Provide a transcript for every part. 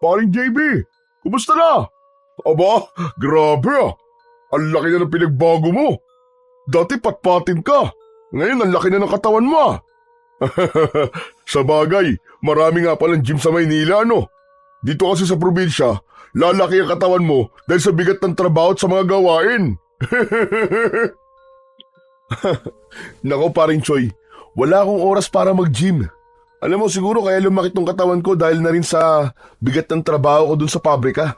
Paring JB, kumusta na? Aba, grabe ah. Ang laki na ng pinagbago mo. Dati patpatin ka. Ngayon ang laki na ng katawan mo ah. Sa bagay, marami nga palang gym sa Maynila no. Dito kasi sa probinsya, lalaki ang katawan mo dahil sa bigat ng trabaho at sa mga gawain. Nako paring Choy, wala akong oras para mag-gym. Alam mo siguro kaya lumaki tong katawan ko dahil na rin sa bigat ng trabaho ko dun sa pabrika.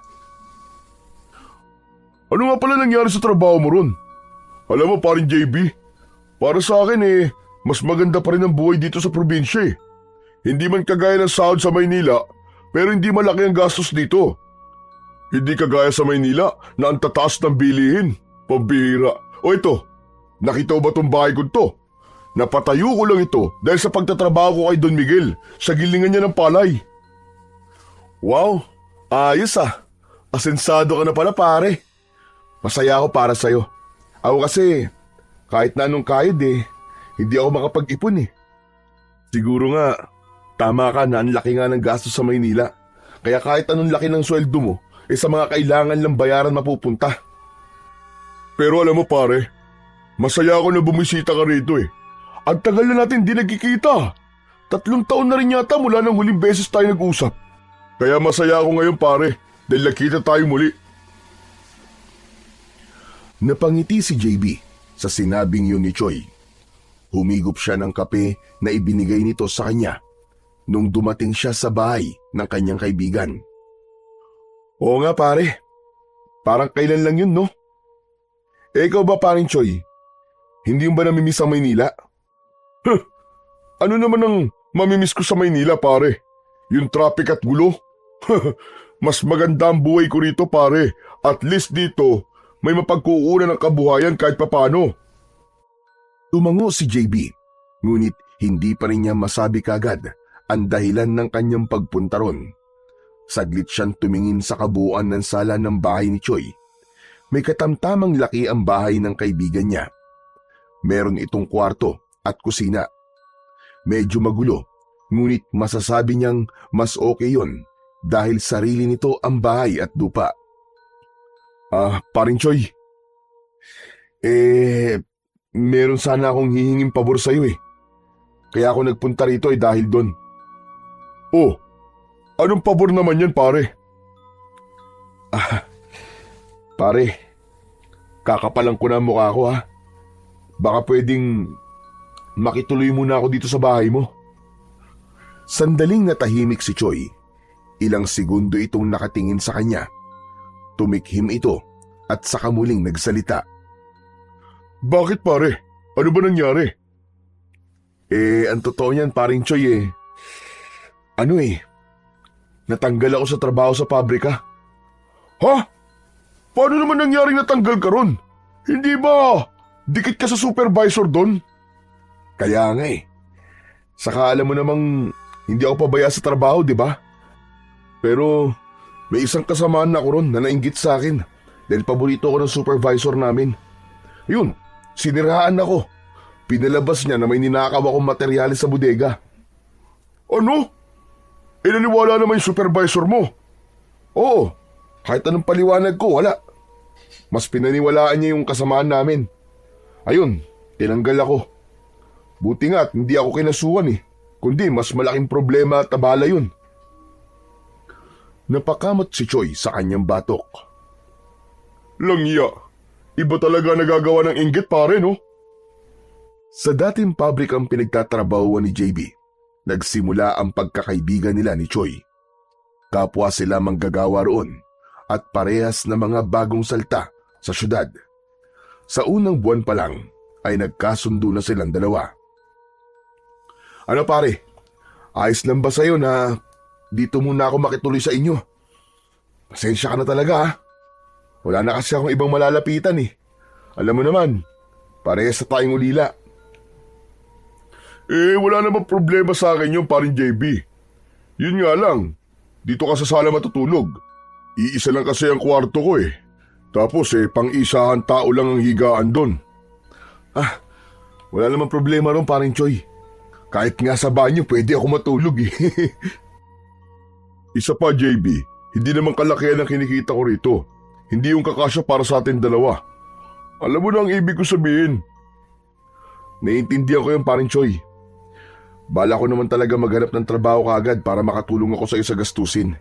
Ano nga pala nangyari sa trabaho mo ron? Alam mo paring JB, para sa akin mas maganda pa rin ang buhay dito sa probinsya eh. Hindi man kagaya ng sahod sa Maynila, pero hindi malaki ang gastos dito. Hindi kagaya sa Maynila na ang tataas ng bilihin. Pambihira. O ito, nakita mo ba tong bahay ko to? Napatayo ko lang ito dahil sa pagtatrabaho ko kay Don Miguel sa gilingan niya ng palay. Wow, ayos ah. Asensado ka na pala pare. Masaya ako para sa'yo. Ako kasi, kahit na anong kayod hindi ako makapag-ipon eh. Siguro nga, tama ka na ang laki nga ng gastos sa Maynila. Kaya kahit anong laki ng sweldo mo, sa mga kailangan lang bayaran mapupunta. Pero alam mo pare, masaya ako na bumisita ka rito eh. Ang tagal na natin di nagkikita. 3 taon na rin yata mula nang huling beses tayo nag-usap. Kaya masaya ako ngayon pare, dahil nakita tayo muli. Napangiti si JB sa sinabing yun ni Choi. Humigop siya ng kape na ibinigay nito sa kanya nung dumating siya sa bahay ng kanyang kaibigan. Oo nga pare, parang kailan lang yun no? Ikaw ba paring Choi? Hindi mo ba namimiss ang Maynila? Ano naman ang mamimiss ko sa Maynila pare? Yung traffic at gulo? Mas maganda ang buhay ko rito pare. At least dito, may mapagkukunan ng kabuhayan kahit papano. Tumango si JB, ngunit hindi pa rin niya masabi kagad ang dahilan ng kanyang pagpunta ron. Saglit siyang tumingin sa kabuuan ng sala ng bahay ni Choi. May katamtamang laki ang bahay ng kaibigan niya. Meron itong kwarto at kusina. Medyo magulo, ngunit masasabi niyang mas okay yon dahil sarili nito ang bahay at lupa. Paring Choi. Meron sana akong hihinging pabor sa'yo eh. Kaya ako nagpunta rito dahil doon. Oh, anong pabor naman yan pare? Pare, kakapalan ko na ang mukha ko ha. Baka pwedeng makituloy muna ako dito sa bahay mo. Sandaling natahimik si Choi. Ilang segundo itong nakatingin sa kanya. Tumikhim ito at saka muling nagsalita. Bakit pare? Ano ba nangyari? Ang totoo niyan paring Choi natanggal ako sa trabaho sa pabrika. Ha? Paano naman nangyaring natanggal ka ron? Hindi ba dikit ka sa supervisor doon? Kaya nga Saka alam mo namang hindi ako pabaya sa trabaho, di ba? Pero may isang kasamaan ako ron na nainggit sa akin dahil paborito ko ng supervisor namin. Yun, siniraan ako. Pinalabas niya na may ninakaw akong materyales sa bodega. Ano? Naniwala naman yung supervisor mo? Oo, kahit anong paliwanag ko, wala. Mas pinaniwalaan niya yung kasamaan namin. Ayun, tinanggal ako. Buti nga at hindi ako kinasuhan kundi mas malaking problema at abala yun. Napakamot si Choi sa kanyang batok. Langya, iba talaga nagagawa ng inggit pare no? Sa dating pabrikang pinagtatrabahuan ni JB, nagsimula ang pagkakaibigan nila ni Choi. Kapwa sila manggagawa roon at parehas na mga bagong salta sa syudad. Sa unang buwan pa lang ay nagkasundo na silang dalawa. Ano pare, ayos lang ba sa'yo na dito muna ako makituloy sa inyo? Pasensya ka na talaga ha. Wala na kasi akong ibang malalapitan Alam mo naman, parehas na tayong ulila. Wala namang problema sa akin yung paring JB. Yun nga lang, dito ka sa sala matutulog. Iisa lang kasi ang kwarto ko Tapos pang-isahan tao lang ang higaan doon. Wala namang problema ron paring Choi. Kahit nga sa banyo pwede ako matulog Isa pa, JB, hindi naman kalakihan ang kinikita ko rito. Hindi yung kakasya para sa atin dalawa. Alam mo na ang ibig ko sabihin. Naiintindihan ko yung paring Choi. Bala ko naman talaga maghanap ng trabaho kaagad para makatulong ako sa isa gastusin.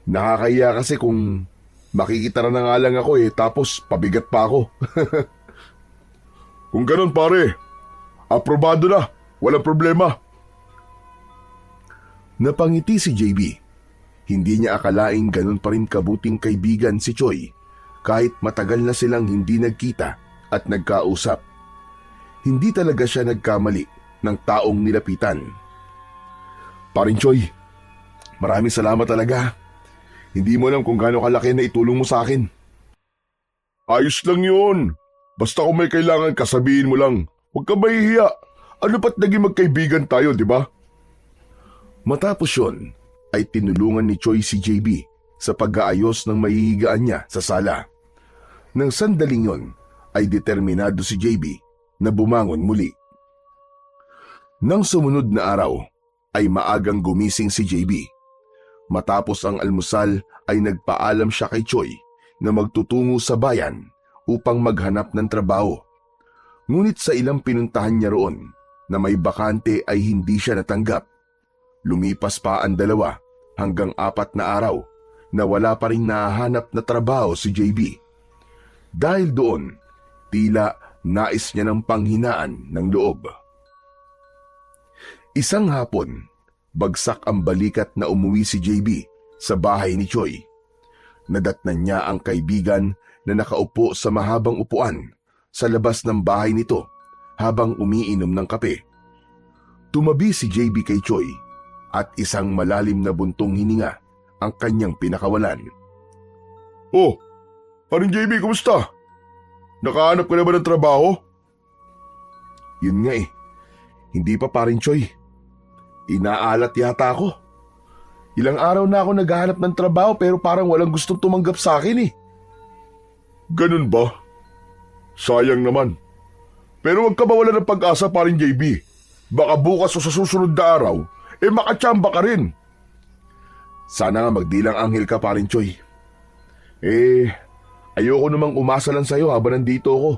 Nakakahiya kasi kung makikita na nga lang ako tapos pabigat pa ako. Kung ganun pare, aprobado na. Walang problema. Napangiti si JB. Hindi niya akalaing ganun pa rin kabuting kaibigan si Choi kahit matagal na silang hindi nagkita at nagkausap. Hindi talaga siya nagkamali ng taong nilapitan. Paring Choi, maraming salamat talaga. Hindi mo alam kung gaano kalaki na itulong mo sa akin. Ayos lang yun. Basta kung may kailangan ka, sabihin mo lang. Huwag ka mahihiya. Ano ba't naging magkaibigan tayo, di ba? Matapos yun, ay tinulungan ni Choi si JB sa pag-aayos ng mahihigaan niya sa sala. Nang sandaling yon, ay determinado si JB na bumangon muli. Nang sumunod na araw, ay maagang gumising si JB. Matapos ang almusal ay nagpaalam siya kay Choi na magtutungo sa bayan upang maghanap ng trabaho. Ngunit sa ilang pinuntahan niya roon na may bakante ay hindi siya natanggap. Lumipas pa ang 2 hanggang 4 na araw na wala pa rin nahahanap na trabaho si JB. Dahil doon, tila nais niya ng panghinaan ng loob. Isang hapon, bagsak ang balikat na umuwi si JB sa bahay ni Choi. Nadatnan niya ang kaibigan na nakaupo sa mahabang upuan sa labas ng bahay nito habang umiinom ng kape. Tumabi si JB kay Choi at isang malalim na buntong hininga ang kanyang pinakawalan. Oh, paring JB, kumusta? Nakahanap ka na ba ng trabaho? Yun nga hindi pa paring Choi. Inaalat yata ako. Ilang araw na ako naghahanap ng trabaho pero parang walang gustong tumanggap sa akin Ganun ba? Sayang naman. Pero huwag ka mawala ng pag-asa, paring JB. Baka bukas o sa susunod na araw, makatsamba ka rin. Sana nga magdilang anghel ka, paring Choi. Ayoko namang umasa lang sa'yo habang nandito ako.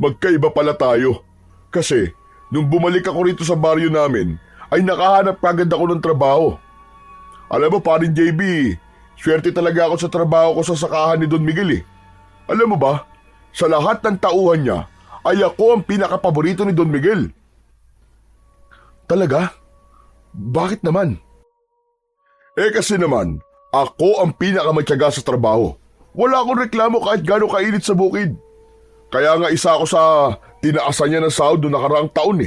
Magkaiba pala tayo. Kasi, nung bumalik ako rito sa baryo namin, ay nakahanap kagad ako ng trabaho. Alam mo, paring JB, swerte talaga ako sa trabaho ko sa sakahan ni Don Miguel Alam mo ba, sa lahat ng tauhan niya, ay ako ang pinakapaborito ni Don Miguel. Talaga? Bakit naman? Kasi naman, ako ang pinakamatyaga sa trabaho. Wala akong reklamo kahit gaano kainit sa bukid. Kaya nga isa ako sa tinaasan niya ng sahod noong nakaraang taon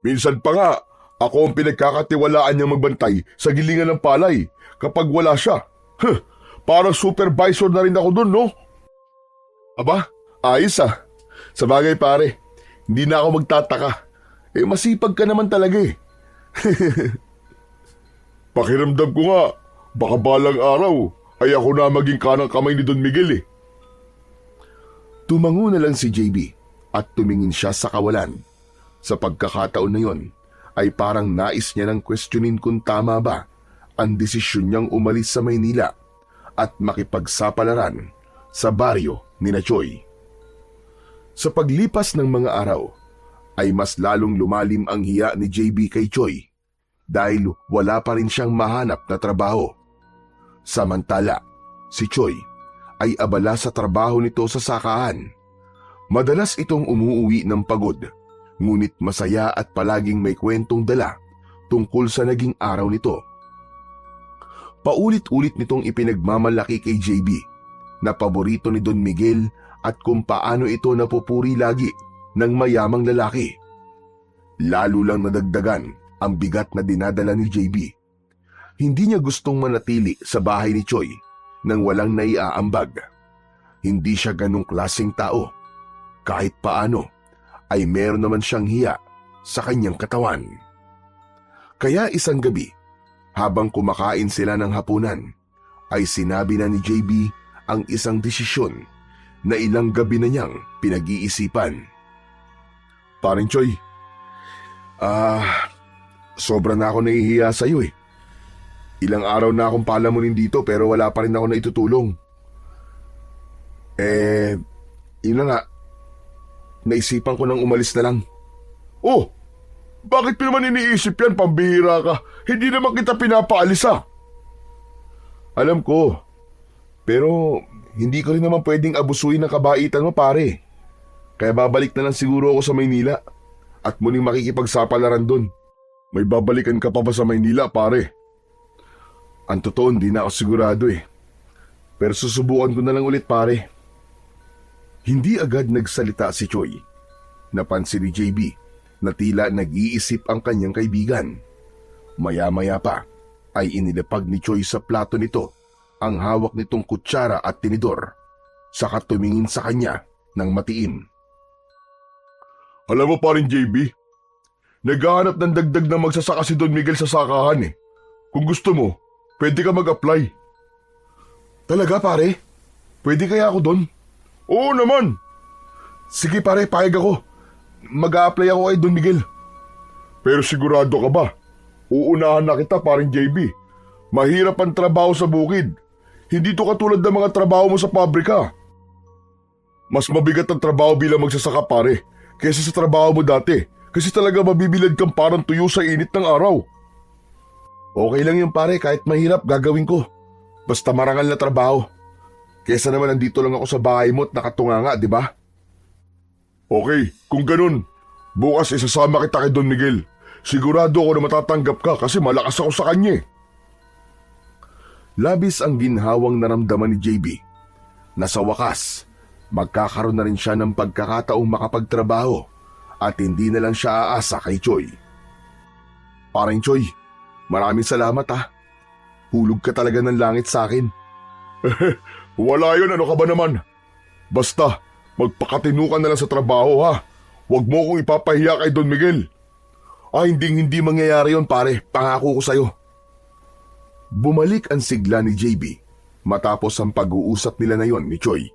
Minsan pa nga, ako ang pinagkakatiwalaan niyang magbantay sa gilingan ng palay kapag wala siya. Parang supervisor na rin ako dun, no? Aba, ayos Sa bagay pare, hindi na ako magtataka. Masipag ka naman talaga Pakiramdam ko nga, baka balang araw ay ako na maging kanang kamay ni Don Miguel Tumango na lang si JB at tumingin siya sa kawalan. Sa pagkakataon na yon, ay parang nais niya nang questionin kung tama ba ang desisyon niyang umalis sa Maynila at makipagsapalaran sa baryo ni Choi. Sa paglipas ng mga araw, ay mas lalong lumalim ang hiya ni JB kay Choi dahil wala pa rin siyang mahanap na trabaho. Samantala, si Choi ay abala sa trabaho nito sa sakahan. Madalas itong umuuwi ng pagod, ngunit masaya at palaging may kwentong dala tungkol sa naging araw nito. Paulit-ulit nitong ipinagmamalaki kay JB na paborito ni Don Miguel at kung paano ito napupuri lagi ng mayamang lalaki. Lalo lang nadagdagan ang bigat na dinadala ni JB. Hindi niya gustong manatili sa bahay ni Choi nang walang naiaambag. Hindi siya ganong klaseng tao. Kahit paano, ay meron naman siyang hiya sa kanyang katawan. Kaya isang gabi, habang kumakain sila ng hapunan, ay sinabi na ni JB ang isang desisyon na ilang gabi na niyang pinag-iisipan. Paring Choi, sobra na ako nahihiya sa iyo Ilang araw na akong palamunin dito pero wala pa rin ako na itutulong. Yun na nga. Naisipan ko nang umalis na lang. Oh, bakit pa naman iniisip yan, pambihira ka? Hindi naman kita pinapaalis Alam ko. Pero hindi ko rin naman pwedeng abusuin ng kabaitan mo, pare. Kaya babalik na lang siguro ako sa Maynila at muling makikipagsapalaran dun. May babalikan ka pa ba sa Maynila, pare? Ang totoo, hindi na ako sigurado eh. Pero susubukan ko na lang ulit, pare. Hindi agad nagsalita si Choi. Napansin ni JB na tila nag-iisip ang kanyang kaibigan. Maya-maya pa ay inilapag ni Choi sa plato nito ang hawak nitong kutsara at tinidor, saka tumingin sa kanya ng matiim. Alam mo pa rin, JB, naghahanap ng dagdag na magsasaka si Don Miguel sa sakahan eh. Kung gusto mo, pwede ka mag-apply. Talaga, pare? Pwede kaya ako doon? Oo naman. Sige, pare, payag ako. Mag-a-apply ako kay Don Miguel. Pero sigurado ka ba? Uunahan na kita, paring JB. Mahirap ang trabaho sa bukid. Hindi to katulad ng mga trabaho mo sa pabrika. Mas mabigat ang trabaho bilang magsasaka, pare, kaysa sa trabaho mo dati. Kasi talaga mabibilad kang parang tuyo sa init ng araw. Okay lang yun, pare, kahit mahirap gagawin ko. Basta marangal na trabaho. Kesa naman nandito lang ako sa bahay mo at nakatunganga, di ba? Okay, kung ganun, bukas isasama kita kay Don Miguel. Sigurado ako na matatanggap ka kasi malakas ako sa kanya. Labis ang ginhawang naramdaman ni JB na sa wakas, magkakaroon na rin siya ng pagkakataong makapagtrabaho at hindi na lang siya aasa kay Choi. Parang Choi, maraming salamat ha. Hulog ka talaga ng langit sa akin. Wala yun, ano ka ba naman? Basta, magpakatino ka na lang sa trabaho ha. Huwag mo akong ipapahiya kay Don Miguel. Hindi mangyayari yon, pare. Pangako ko sa'yo. Bumalik ang sigla ni JB matapos ang pag-uusap nila na yon ni Choi.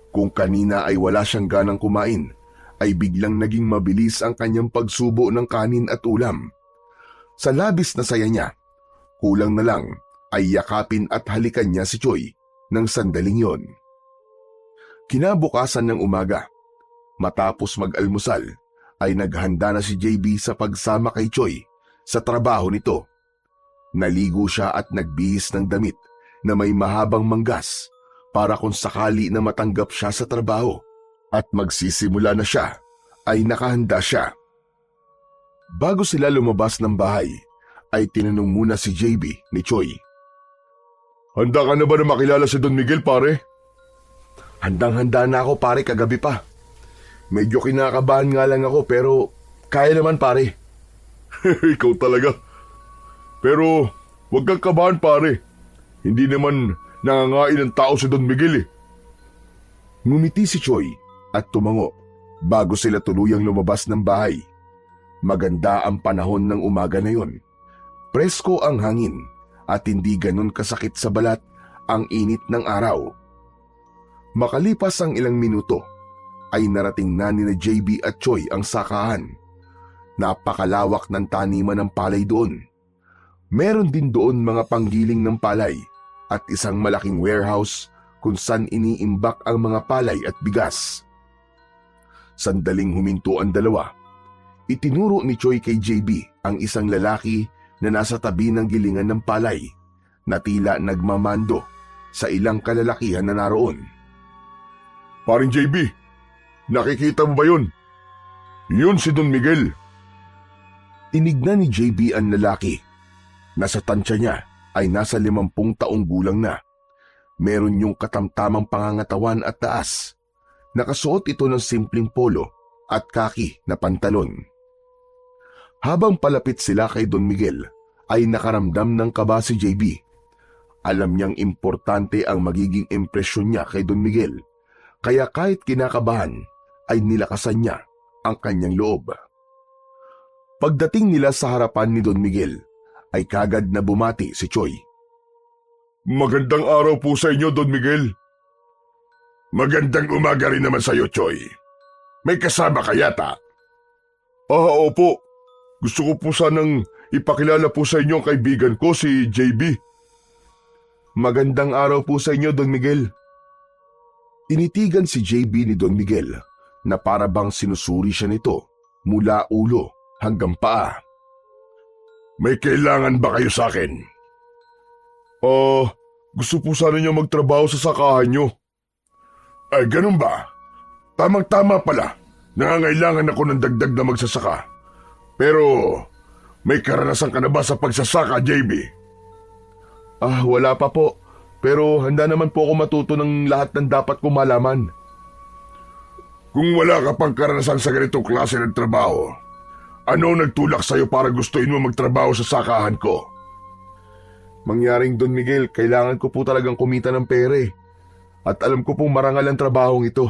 Kung kanina ay wala siyang ganang kumain, ay biglang naging mabilis ang kanyang pagsubo ng kanin at ulam. Sa labis na saya niya, kulang na lang ay yakapin at halikan niya si Choi ng sandaling yon. Kinabukasan ng umaga, matapos mag-almusal, ay naghanda na si JB sa pagsama kay Choi sa trabaho nito. Naligo siya at nagbihis ng damit na may mahabang manggas para kung sakali na matanggap siya sa trabaho at magsisimula na siya, ay nakahanda siya. Bago sila lumabas ng bahay, ay tinanong muna si JB ni Choi. Handa ka na ba na makilala si Don Miguel, pare? Handang-handa na ako, pare, kagabi pa. Medyo kinakabahan nga lang ako pero kaya naman, pare. Ikaw talaga. Pero huwag kang kabahan, pare. Hindi naman nangangain ng tao si Don Miguel eh. Ngumiti si Choi at tumango bago sila tuluyang lumabas ng bahay. Maganda ang panahon ng umaga na yon. Presko ang hangin at hindi ganun kasakit sa balat ang init ng araw. Makalipas ang ilang minuto, ay narating na ni JB at Choi ang sakahan. Napakalawak ng taniman ng palay doon. Meron din doon mga panggiling ng palay at isang malaking warehouse kung saan iniimbak ang mga palay at bigas. Sandaling huminto ang dalawa, itinuro ni Choi kay JB ang isang lalaki na nasa tabi ng gilingan ng palay na tila nagmamando sa ilang kalalakihan na naroon. Paring JB, nakikita mo ba yun? Yun si Don Miguel. Tinignan ni JB ang lalaki. Nasa tansya niya ay nasa 50 taong gulang na. Meron yung katamtamang pangangatawan at taas. Nakasuot ito ng simpleng polo at kaki na pantalon. Habang palapit sila kay Don Miguel, ay nakaramdam ng kaba si JB. Alam niyang importante ang magiging impresyon niya kay Don Miguel. Kaya kahit kinakabahan, ay nilakasan niya ang kanyang loob. Pagdating nila sa harapan ni Don Miguel, ay kagad na bumati si Choi. Magandang araw po sa inyo, Don Miguel. Magandang umaga rin naman sa iyo, Choi. May kasama ka yata? Opo. Gusto ko po sanang ipakilala po sa inyo ang kaibigan ko si JB. Magandang araw po sa inyo, Don Miguel. Tinitigan si JB ni Don Miguel na para bang sinusuri siya nito mula ulo hanggang paa. May kailangan ba kayo sa akin? Gusto po sana niyo magtrabaho sa sakahan niyo. Ay, ganun ba? Tamang-tama pala. Nangangailangan ako ng dagdag na magsasaka. Pero, may karanasan ka na ba sa pagsasaka, JB? Wala pa po. Pero handa naman po ako matuto ng lahat ng dapat ko malaman. Kung wala ka pang karanasan sa ganitong klase ng trabaho, ano nagtulak sa'yo para gustuin mo magtrabaho sa sakahan ko? Mangyaring Don Miguel, kailangan ko po talagang kumita ng pere. At alam ko pong marangal ang trabahong ito.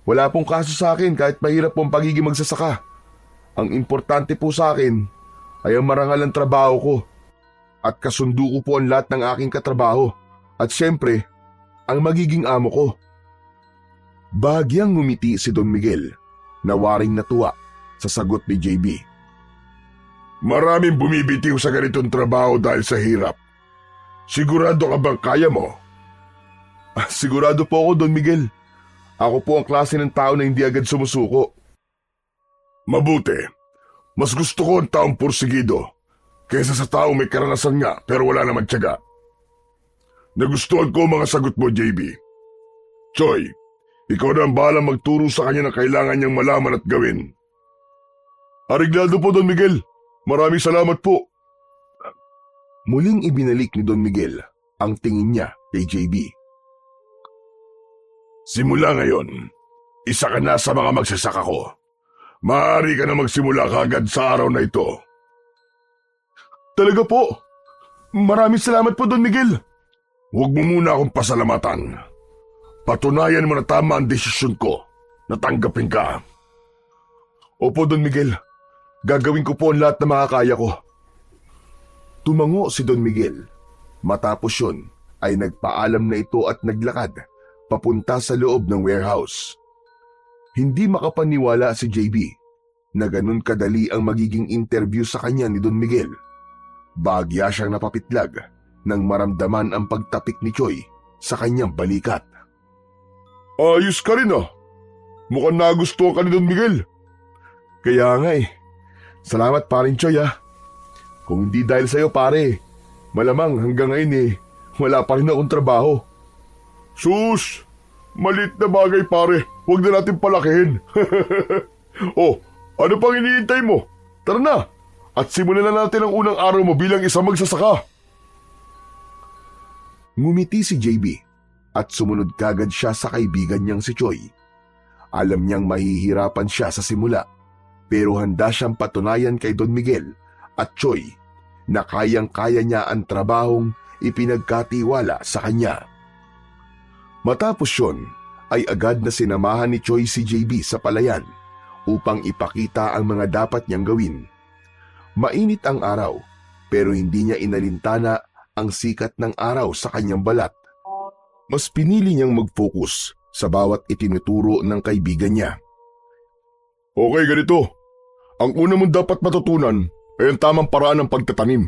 Wala pong kaso sa akin kahit mahirap po ang pagiging magsasaka. Ang importante po sa akin ay ang marangal ang trabaho ko. At kasundo ko po ang lahat ng aking katrabaho. At siyempre, ang magiging amo ko. Bahagyang ngumiti si Don Miguel na waring natuwa sa sagot ni JB. Maraming bumibitiw sa ganitong trabaho dahil sa hirap. Sigurado ka bang kaya mo? Sigurado po ako, Don Miguel. Ako po ang klase ng tao na hindi agad sumusuko. Mabuti. Mas gusto ko ang taong porsigido kaysa sa taong may karanasan nga pero wala naman tiyaga. Nagustuhan ko ang mga sagot mo, JB. Choy, ikaw na ang bahalang magturo sa kanya na kailangan niyang malaman at gawin. Ariglado po, Don Miguel. Maraming salamat po. Muling ibinalik ni Don Miguel ang tingin niya kay JB. Simula ngayon, isa ka na sa mga magsasaka ko. Maaari ka na magsimula kagad sa araw na ito. Talaga po? Maraming salamat po, Don Miguel. Huwag mo muna akong pasalamatan. Patunayan mo na tama ang desisyon ko. Natanggapin ka. Opo, Don Miguel. Gagawin ko po ang lahat na makakaya ko. Tumango si Don Miguel. Matapos yun ay nagpaalam na ito at naglakad papunta sa loob ng warehouse. Hindi makapaniwala si JB na ganun kadali ang magiging interview sa kanya ni Don Miguel. Bahagya siyang napapitlag nang maramdaman ang pagtapik ni Choy sa kanyang balikat. Ayos ka rin ah. Mukhang nagustuhan ka ni Don Miguel. Kaya nga eh. Salamat parin Choy ah. Kung hindi dahil sa'yo pare, malamang hanggang ngayon wala pa rin akong trabaho. Sus! Maliit na bagay pare. Huwag na natin palakihin. Oh, ano pang iniintay mo? Tara na! At simulan na natin ang unang araw mo bilang isang magsasaka. Ngumiti si JB at sumunod kagad siya sa kaibigan niyang si Choy. Alam niyang mahihirapan siya sa simula, pero handa siyang patunayan kay Don Miguel at Choy na kayang-kaya niya ang trabahong ipinagkatiwala sa kanya. Matapos yun, ay agad na sinamahan ni Choy si JB sa palayan upang ipakita ang mga dapat niyang gawin. Mainit ang araw, pero hindi niya inalintana ang sikat ng araw sa kanyang balat. Mas pinili niyang mag-focus sa bawat itinuturo ng kaibigan niya. Okay, ganito. Ang una mong dapat matutunan ay ang tamang paraan ng pagtatanim.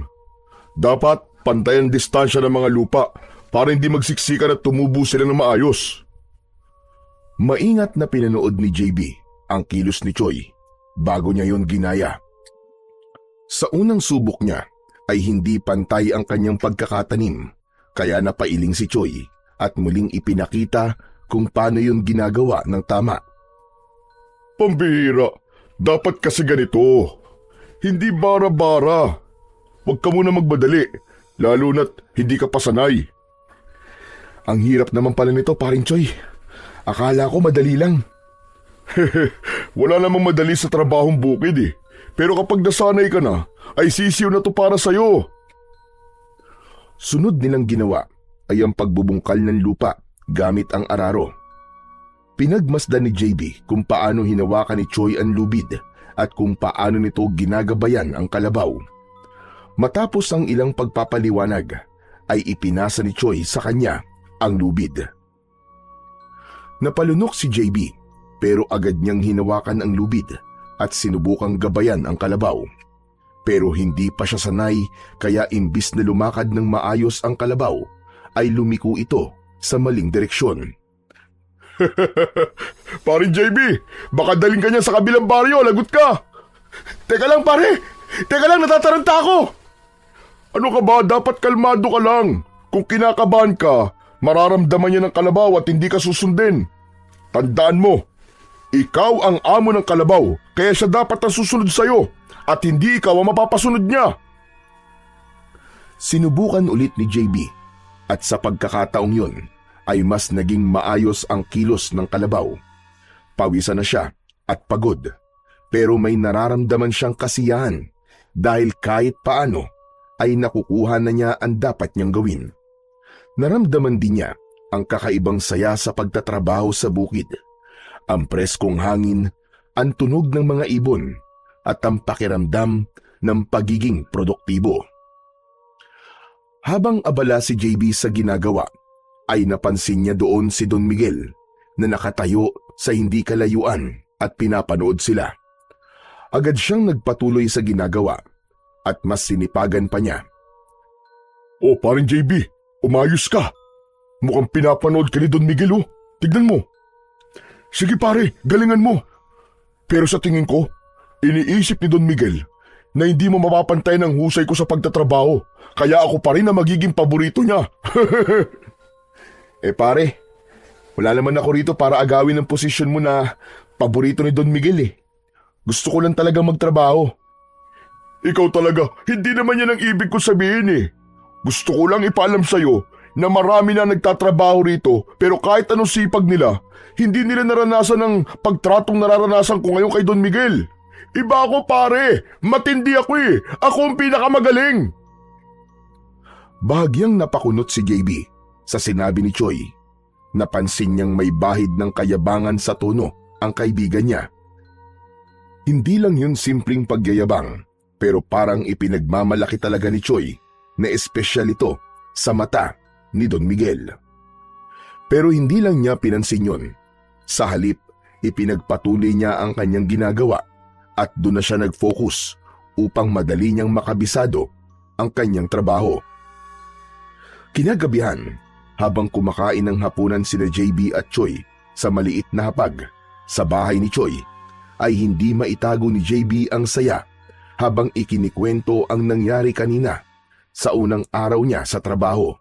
Dapat pantay ang distansya ng mga lupa para hindi magsiksikan at tumubo sila ng maayos. Maingat na pinanood ni JB ang kilos ni Choy bago niya yon ginaya. Sa unang subok niya ay hindi pantay ang kanyang pagkakatanim, kaya napailing si Choy at muling ipinakita kung paano yon ginagawa ng tama. Pambihira, dapat kasi ganito. Hindi bara-bara. Huwag ka muna magmadali, lalo na't hindi ka pa sanay. Ang hirap naman pala nito, paring Choy. Akala ko madali lang. Wala namang madali sa trabahong bukid eh. Pero kapag nasanay ka na, ay sisiw na to para sa'yo. Sunod nilang ginawa ay ang pagbubungkal ng lupa gamit ang araro. Pinagmasdan ni JB kung paano hinawakan ni Choy ang lubid at kung paano nito ginagabayan ang kalabaw. Matapos ang ilang pagpapaliwanag, ay ipinasa ni Choy sa kanya ang lubid. Napalunok si JB pero agad niyang hinawakan ang lubid at sinubukang gabayan ang kalabaw. Pero hindi pa siya sanay kaya imbis na lumakad ng maayos ang kalabaw, ay lumiko ito sa maling direksyon. Paring JB, baka daling ka niya sa kabilang baryo, lagot ka! Teka lang pare! Teka lang, natataranta ako! Ano ka ba? Dapat kalmado ka lang. Kung kinakabahan ka, mararamdaman niya ng kalabaw at hindi ka susundin. Tandaan mo, ikaw ang amo ng kalabaw, kaya siya dapat ang susunod sa'yo at hindi ikaw ang mapapasunod niya. Sinubukan ulit ni JB at sa pagkakataong yun ay mas naging maayos ang kilos ng kalabaw. Pawisan na siya at pagod, pero may nararamdaman siyang kasiyahan dahil kahit paano ay nakukuha na niya ang dapat niyang gawin. Naramdaman din niya ang kakaibang saya sa pagtatrabaho sa bukid, ang preskong hangin, ang tunog ng mga ibon, at ang pakiramdam ng pagiging produktibo. Habang abala si JB sa ginagawa, ay napansin niya doon si Don Miguel na nakatayo sa hindi kalayuan at pinapanood sila. Agad siyang nagpatuloy sa ginagawa at mas sinipagan pa niya. Oh, paring JB, umayos ka. Mukhang pinapanood ka ni Don Miguel, oh. Tignan mo. Sige pare, galingan mo. Pero sa tingin ko, iniisip ni Don Miguel na hindi mo mapapantay ng husay ko sa pagtatrabaho, kaya ako pa rin na magiging paborito niya. Pare, wala naman ako rito para agawin ang posisyon mo na paborito ni Don Miguel eh. Gusto ko lang talagang magtrabaho. Ikaw talaga, hindi naman yan ang ibig ko sabihin eh. Gusto ko lang ipaalam sa'yo na marami na nagtatrabaho rito pero kahit anong sipag nila, hindi nila naranasan ang pagtratong nararanasan ko ngayon kay Don Miguel. Iba ako pare, matindi ako eh. Ako ang pinakamagaling. Bahagyang napakunot si JB sa sinabi ni Choi. Napansin niyang may bahid ng kayabangan sa tono ang kaibigan niya. Hindi lang yun simpleng pagyayabang, pero parang ipinagmamalaki talaga ni Choi na espesyal ito sa mata ni Don Miguel. Pero hindi lang niya pinansin yun. Sa halip, ipinagpatuloy niya ang kanyang ginagawa at doon na siya nag-focus upang madali niyang makabisado ang kanyang trabaho. Kinagabihan, habang kumakain ng hapunan sina JB at Choi sa maliit na hapag sa bahay ni Choi, ay hindi maitago ni JB ang saya habang ikinikwento ang nangyari kanina sa unang araw niya sa trabaho.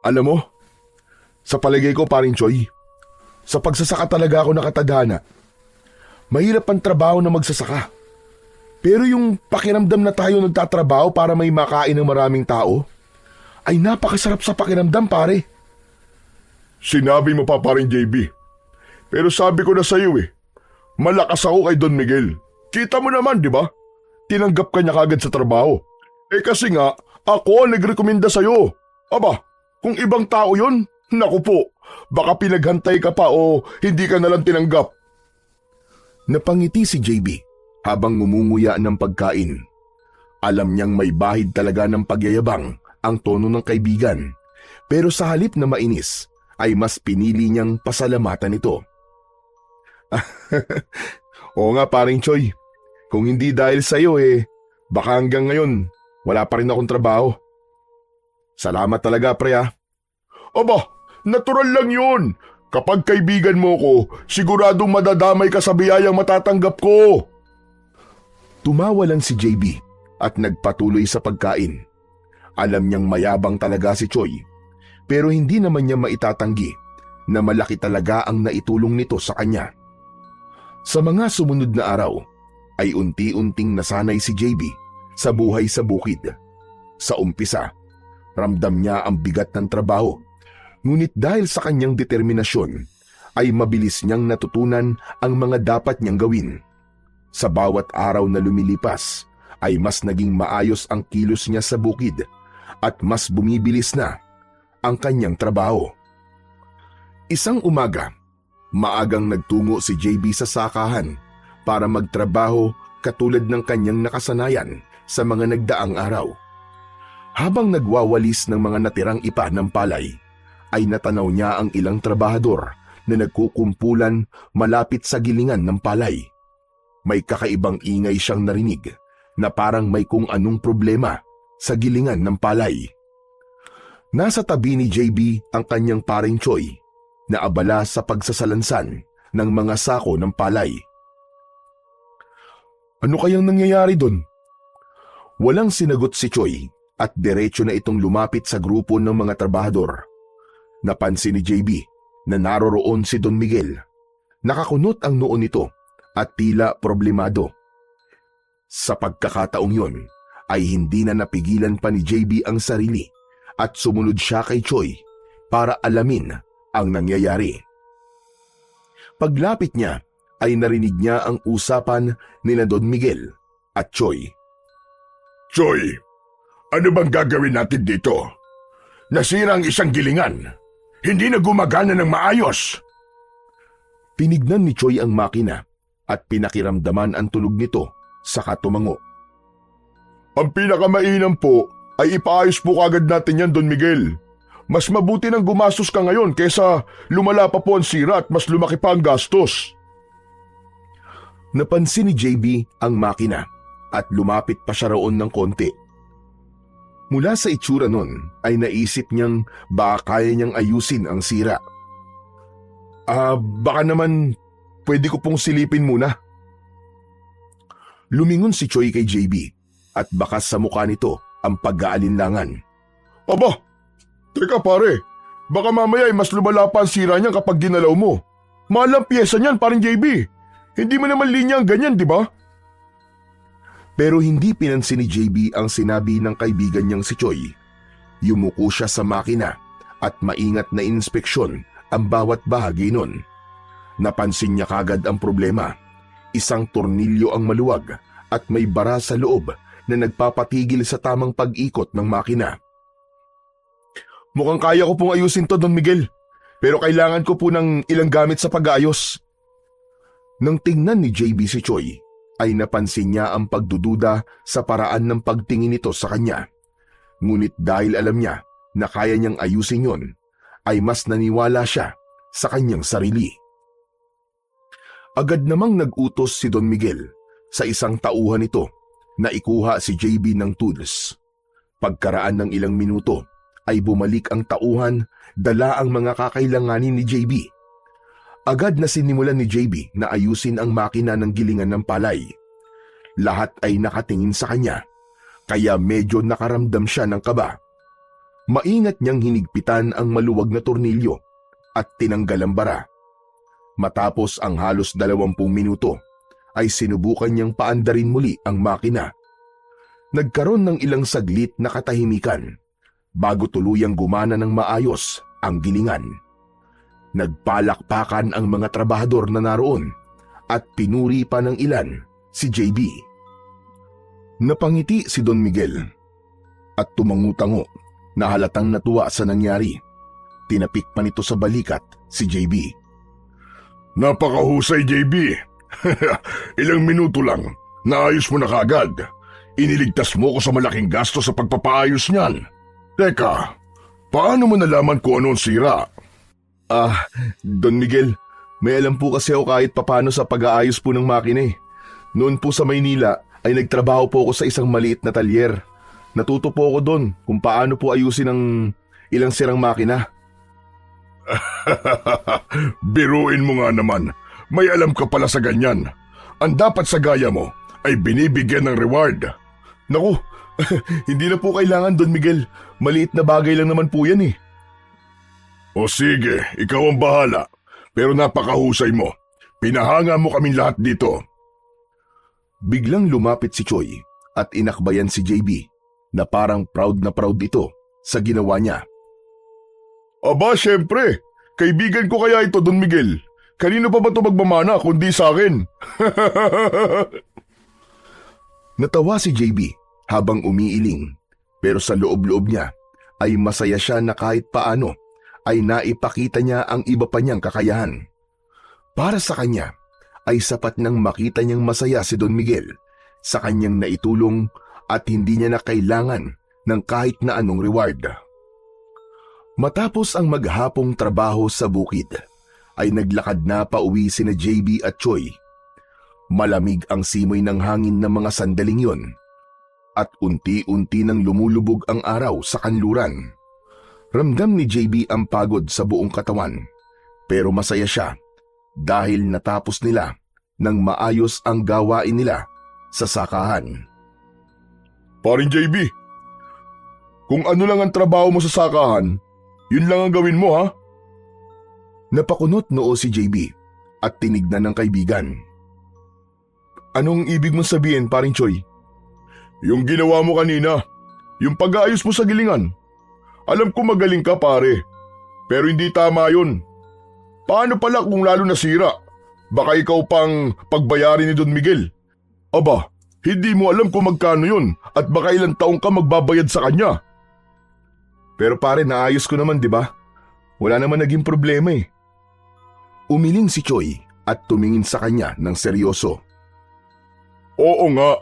Alam mo, sa palagay ko paring Choi, sa pagsasaka talaga ako nakatadhana. Mahirap ang trabaho na magsasaka. Pero yung pakiramdam na tayo nagtatrabaho para may makain ng maraming tao, ay napakasarap sa pakiramdam pare. Sinabi mo pa paring JB. Pero sabi ko na sa iyo eh, malakas ako kay Don Miguel. Kita mo naman di ba? Tinanggap ka niya kagad sa trabaho. Kasi nga, ako ang nagrekomenda sa iyo. Aba, kung ibang tao yun, naku po, baka pinaghantay ka pa o hindi ka nalang tinanggap. Napangiti si JB habang ngumunguya ng pagkain. Alam niyang may bahid talaga ng pagyayabang ang tono ng kaibigan, pero sa halip na mainis ay mas pinili niyang pasalamatan ito. Oo nga paring Choi, kung hindi dahil sa iyo baka hanggang ngayon wala pa rin akong trabaho. Salamat talaga pre ah. Aba, natural lang yun. Kapag kaibigan mo ko, siguradong madadamay ka sa biyayang matatanggap ko. Tumawa lang si JB at nagpatuloy sa pagkain. Alam niyang mayabang talaga si Choi, pero hindi naman niya maitatanggi na malaki talaga ang naitulong nito sa kanya. Sa mga sumunod na araw, ay unti-unting nasanay si JB sa buhay sa bukid. Sa umpisa, ramdam niya ang bigat ng trabaho, ngunit dahil sa kanyang determinasyon, ay mabilis niyang natutunan ang mga dapat niyang gawin. Sa bawat araw na lumilipas, ay mas naging maayos ang kilos niya sa bukid at mas bumibilis na ang kanyang trabaho. Isang umaga, maagang nagtungo si JB sa sakahan para magtrabaho katulad ng kanyang nakasanayan sa mga nagdaang araw. Habang nagwawalis ng mga natirang ipa ng palay, ay natanaw niya ang ilang trabahador na nagkukumpulan malapit sa gilingan ng palay. May kakaibang ingay siyang narinig na parang may kung anong problema sa gilingan ng palay. Nasa tabi ni JB ang kanyang paring Choi na abala sa pagsasalansan ng mga sako ng palay. Ano kayang nangyayari doon? Walang sinagot si Choi at diretso na itong lumapit sa grupo ng mga trabahador. Napansin ni JB na naroroon si Don Miguel. Nakakunot ang noo nito at tila problemado. Sa pagkakataong yun ay hindi na napigilan pa ni JB ang sarili at sumunod siya kay Choi para alamin ang nangyayari. Paglapit niya ay narinig niya ang usapan nina Don Miguel at Choi. Choi, ano bang gagawin natin dito? Nasira ang isang gilingan. Hindi na gumagana ng maayos. Tinignan ni Choi ang makina at pinakiramdaman ang tunog nito saka tumango. Ang pinakamainam po ay ipaayos po kagad natin yan, Don Miguel. Mas mabuti nang gumastos ka ngayon kaysa lumala pa po ang sira at mas lumaki pa ang gastos. Napansin ni JB ang makina at lumapit pa siya roon ng konti. Mula sa itsura nun ay naisip niyang baka kaya niyang ayusin ang sira. Baka naman pwede ko pong silipin muna. Lumingon si Choi kay JB at bakas sa mukha nito ang pag-aalinlangan. Aba, teka pare, baka mamaya ay mas lumala pa ang sira niyan kapag ginalaw mo. Mahal ang pyesa niyan, parang JB. Hindi mo naman linya ang ganyan, di ba? Pero hindi pinansin ni JB ang sinabi ng kaibigan niyang si Choi. Yumuko siya sa makina at maingat na inspeksyon ang bawat bahagi nun. Napansin niya kagad ang problema. Isang tornilyo ang maluwag at may bara sa loob na nagpapatigil sa tamang pag-ikot ng makina. Mukhang kaya ko pong ayusin to, Don Miguel. Pero kailangan ko po ng ilang gamit sa pag-aayos. Nang tingnan ni JB si Choi, ay napansin niya ang pagdududa sa paraan ng pagtingin nito sa kanya. Ngunit dahil alam niya na kaya niyang ayusin yon, ay mas naniwala siya sa kanyang sarili. Agad namang nag-utos si Don Miguel sa isang tauhan nito na ikuha si JB ng tools. Pagkaraan ng ilang minuto ay bumalik ang tauhan, dala ang mga kakailanganin ni JB. Agad na sinimulan ni JB na ayusin ang makina ng gilingan ng palay. Lahat ay nakatingin sa kanya, kaya medyo nakaramdam siya ng kaba. Maingat niyang hinigpitan ang maluwag na tornilyo at tinanggal ang bara. Matapos ang halos 20 minuto, ay sinubukan niyang paandarin muli ang makina. Nagkaroon ng ilang saglit na katahimikan bago tuluyang gumana ng maayos ang gilingan. Nagpalakpakan ang mga trabahador na naroon at pinuri pa ng ilan si JB. Napangiti si Don Miguel at tumangutango na halatang natuwa sa nangyari. Tinapik pa nito sa balikat si JB. Napakahusay, JB. Ilang minuto lang, naayos mo na kaagad. Iniligtas mo ko sa malaking gasto sa pagpapaayos niyan. Teka, paano mo nalaman kung ano ang sira? Don Miguel, may alam po kasi ako kahit papano sa pag-aayos po ng makina eh. Noon po sa Maynila ay nagtrabaho po ako sa isang maliit na talyer. Natuto po ako doon kung paano po ayusin ang ilang sirang makina. Biruin mo nga naman. May alam ka pala sa ganyan. Ang dapat sa gaya mo ay binibigyan ng reward. Naku, hindi na po kailangan, Don Miguel. Maliit na bagay lang naman po yan eh. O sige, ikaw ang bahala. Pero napakahusay mo. Pinahanga mo kaming lahat dito. Biglang lumapit si Choi at inakbayan si JB na parang proud na proud ito sa ginawa niya. Aba, syempre. Kaibigan ko kaya ito, Don Miguel. Kanino pa ba ito magmamana kundi sa akin? Natawa si JB habang umiiling, pero sa loob-loob niya ay masaya siya na kahit paano ay naipakita niya ang iba pa niyang kakayahan. Para sa kanya ay sapat nang makita niyang masaya si Don Miguel sa kanyang naitulong at hindi niya na kailangan ng kahit na anong reward. Matapos ang maghapong trabaho sa bukid, ay naglakad na pauwi sina JB at Choi. Malamig ang simoy ng hangin ng mga sandaling yon at unti-unti nang lumulubog ang araw sa kanluran. Ramdam ni JB ang pagod sa buong katawan, pero masaya siya dahil natapos nila nang maayos ang gawain nila sa sakahan. Paring JB, kung ano lang ang trabaho mo sa sakahan, yun lang ang gawin mo ha? Napakunot noo si JB at tinignan ng kaibigan. Anong ibig mong sabihin, paring Choi? Yung ginawa mo kanina, yung pag-aayos mo sa gilingan. Alam ko magaling ka pare, pero hindi tama yun. Paano pala kung lalo nasira? Baka ikaw pang pagbayarin ni Don Miguel. Aba, hindi mo alam kung magkano yun at baka ilang taong ka magbabayad sa kanya. Pero pare, naayos ko naman, di ba? Wala naman naging problema eh. Umiling si Choi at tumingin sa kanya ng seryoso. Oo nga.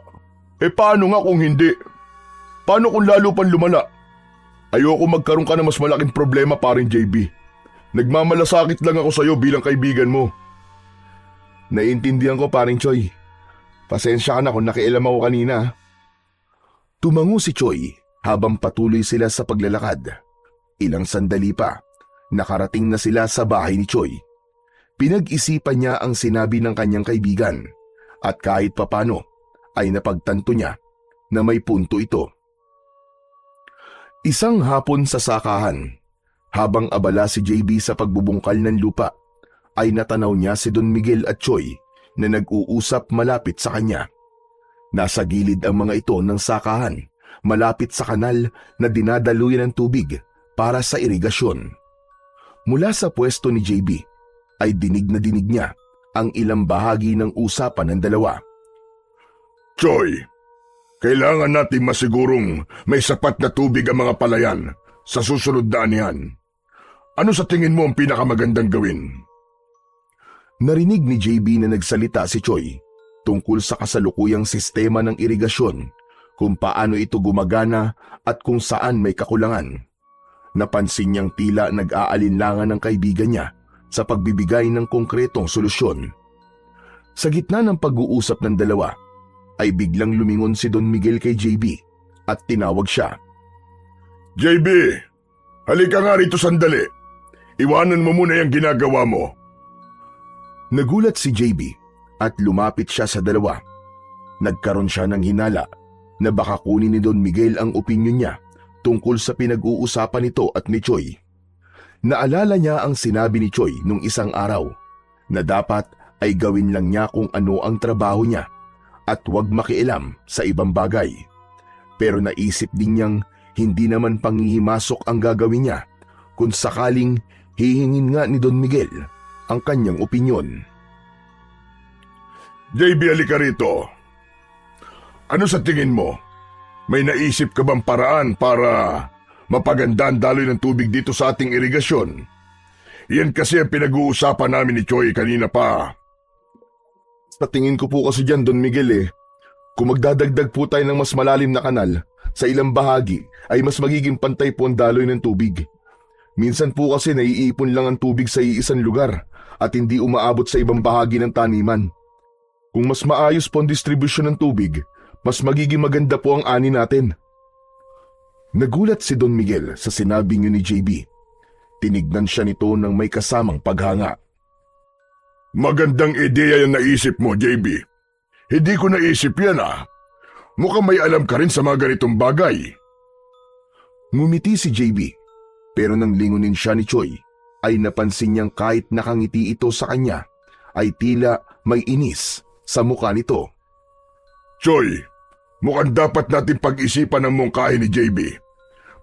Paano nga kung hindi? Paano kung lalo pang lumala? Ayoko magkaroon ka ng mas malaking problema, paring JB. Nagmamalasakit lang ako sa'yo bilang kaibigan mo. Naiintindihan ko, paring Choi. Pasensya ka na kung nakialam ako kanina. Tumango si Choi habang patuloy sila sa paglalakad. Ilang sandali pa, nakarating na sila sa bahay ni Choi. Pinag-isipan niya ang sinabi ng kanyang kaibigan at kahit papano ay napagtanto niya na may punto ito. Isang hapon sa sakahan, habang abala si JB sa pagbubungkal ng lupa, ay natanaw niya si Don Miguel at Choi na nag-uusap malapit sa kanya. Nasa gilid ang mga ito ng sakahan, malapit sa kanal na dinadaluyan ng tubig para sa irigasyon. Mula sa pwesto ni JB ay dinig na dinig niya ang ilang bahagi ng usapan ng dalawa. Choi, kailangan natin masigurong may sapat na tubig ang mga palayan sa susunod na anihan. Ano sa tingin mo ang pinakamagandang gawin? Narinig ni JB na nagsalita si Choi tungkol sa kasalukuyang sistema ng irigasyon, kung paano ito gumagana at kung saan may kakulangan. Napansin niyang tila nag-aalinlangan ng kaibigan niya sa pagbibigay ng konkretong solusyon. Sa gitna ng pag-uusap ng dalawa, ay biglang lumingon si Don Miguel kay JB at tinawag siya. JB, halika nga rito sandali. Iwanan mo muna yung ginagawa mo. Nagulat si JB at lumapit siya sa dalawa. Nagkaroon siya ng hinala na baka kunin ni Don Miguel ang opinyon niya tungkol sa pinag-uusapan nito at ni Choi. Naalala niya ang sinabi ni Choi nung isang araw na dapat ay gawin lang niya kung ano ang trabaho niya at huwag makialam sa ibang bagay. Pero naisip din niyang hindi naman panghihimasok ang gagawin niya kung sakaling hihingin nga ni Don Miguel ang kanyang opinyon. JB, halika rito. Ano sa tingin mo? May naisip ka bang paraan para mapaganda ang daloy ng tubig dito sa ating irigasyon? Yan kasi ang pinag-uusapan namin ni Choi kanina pa. Sa tingin ko po kasi dyan, Don Miguel kung magdadagdag po tayo ng mas malalim na kanal sa ilang bahagi ay mas magiging pantay po ang daloy ng tubig. Minsan po kasi naiipon lang ang tubig sa iisang lugar at hindi umaabot sa ibang bahagi ng taniman. Kung mas maayos po ang distribusyon ng tubig, mas magiging maganda po ang ani natin. Nagulat si Don Miguel sa sinabi niyo ni JB. Tinignan siya nito ng may kasamang paghanga. Magandang ideya yung naisip mo, JB. Hindi ko naisip yan Mukhang may alam ka rin sa mga ganitong bagay. Ngumiti si JB, pero nang lingunin siya ni Choi, ay napansin niyang kahit nakangiti ito sa kanya, ay tila may inis sa mukha nito. Choi, mukhang dapat natin pag-isipan ang mungkahi ni JB.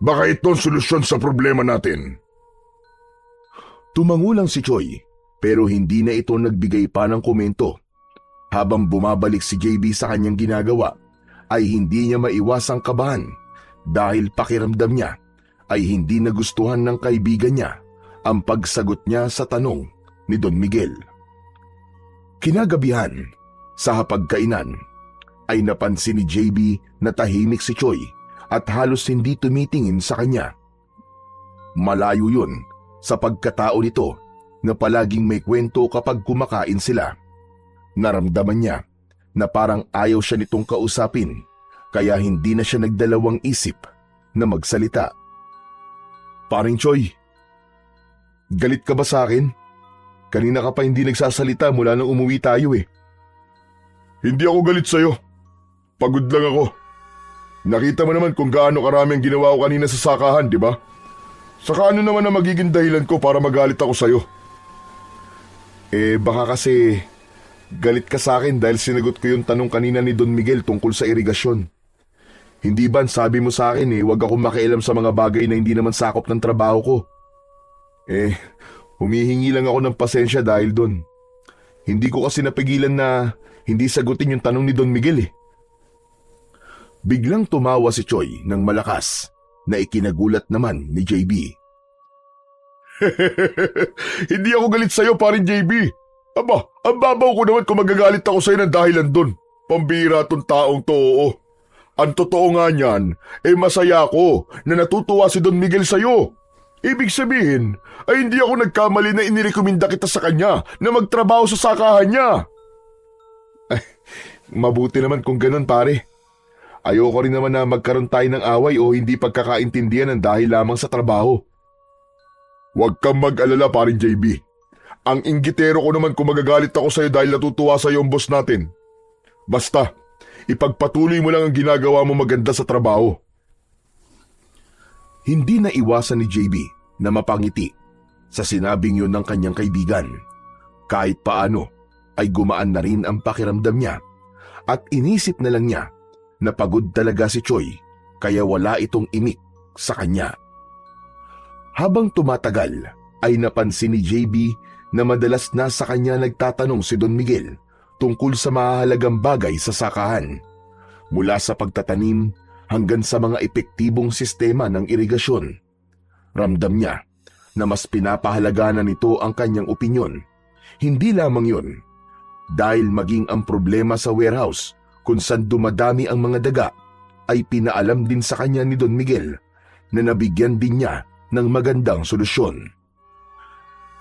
Baka ito ang solusyon sa problema natin. Tumango lang si Choi, pero hindi na ito nagbigay pa ng komento. Habang bumabalik si JB sa kanyang ginagawa, ay hindi niya maiwasang kabahan dahil pakiramdam niya ay hindi nagustuhan ng kaibigan niya ang pagsagot niya sa tanong ni Don Miguel. Kinagabihan, sa hapagkainan, ay napansin ni JB na tahimik si Choi at halos hindi tumitingin sa kanya. Malayo yun sa pagkatao nito na palaging may kwento kapag kumakain sila. Naramdaman niya na parang ayaw siya nitong kausapin kaya hindi na siya nagdalawang isip na magsalita. Paring Choi, galit ka ba sa akin? Kanina ka pa hindi nagsasalita mula nang umuwi tayo eh. Hindi ako galit sa'yo. Pagod lang ako. Nakita mo naman kung gaano karami ang ginawa ko kanina sa sakahan, di ba? Saka ano naman ang magiging dahilan ko para magalit ako sa'yo? Baka kasi galit ka sa akin dahil sinagot ko yung tanong kanina ni Don Miguel tungkol sa irigasyon. Hindi ba sabi mo sa akin huwag akong makialam sa mga bagay na hindi naman sakop ng trabaho ko? Humihingi lang ako ng pasensya dahil doon. Hindi ko kasi napigilan na hindi sagutin yung tanong ni Don Miguel. Biglang tumawa si Choi ng malakas na ikinagulat naman ni JB. Hindi ako galit sa'yo, parin JB. Aba, ang babaw ko naman kung magagalit ako sa'yo ng dahilan doon. Pambira tong taong to, oo. Ang totoo nga niyan, masaya ako na natutuwa si Don Miguel sa'yo. Ibig sabihin, ay hindi ako nagkamali na inirekomenda kita sa kanya na magtrabaho sa sakahan niya. Mabuti naman kung ganun, pare. Ayoko rin naman na magkaroon tayo ng away o hindi pagkakaintindihan ng dahil lamang sa trabaho. Huwag kang mag-alala, parin JB. Ang inggitero ko naman kung magagalit ako sa'yo dahil natutuwa sa'yo ang boss natin. Basta, ipagpatuloy mo lang ang ginagawa mo maganda sa trabaho. Hindi na iwasan ni JB na mapangiti sa sinabing yun ng kanyang kaibigan. Kahit paano ay gumaan na rin ang pakiramdam niya at inisip na lang niya na pagod talaga si Choi kaya wala itong imik sa kanya. Habang tumatagal ay napansin ni JB na madalas na sa kanya nagtatanong si Don Miguel tungkol sa mahalagang bagay sa sakahan, mula sa pagtatanim hanggang sa mga epektibong sistema ng irigasyon. Ramdam niya na mas pinapahalagahan na nito ang kanyang opinyon. Hindi lamang yun, dahil maging ang problema sa warehouse kung saan dumadami ang mga daga ay pinaalam din sa kanya ni Don Miguel na nabigyan din niya ng magandang solusyon.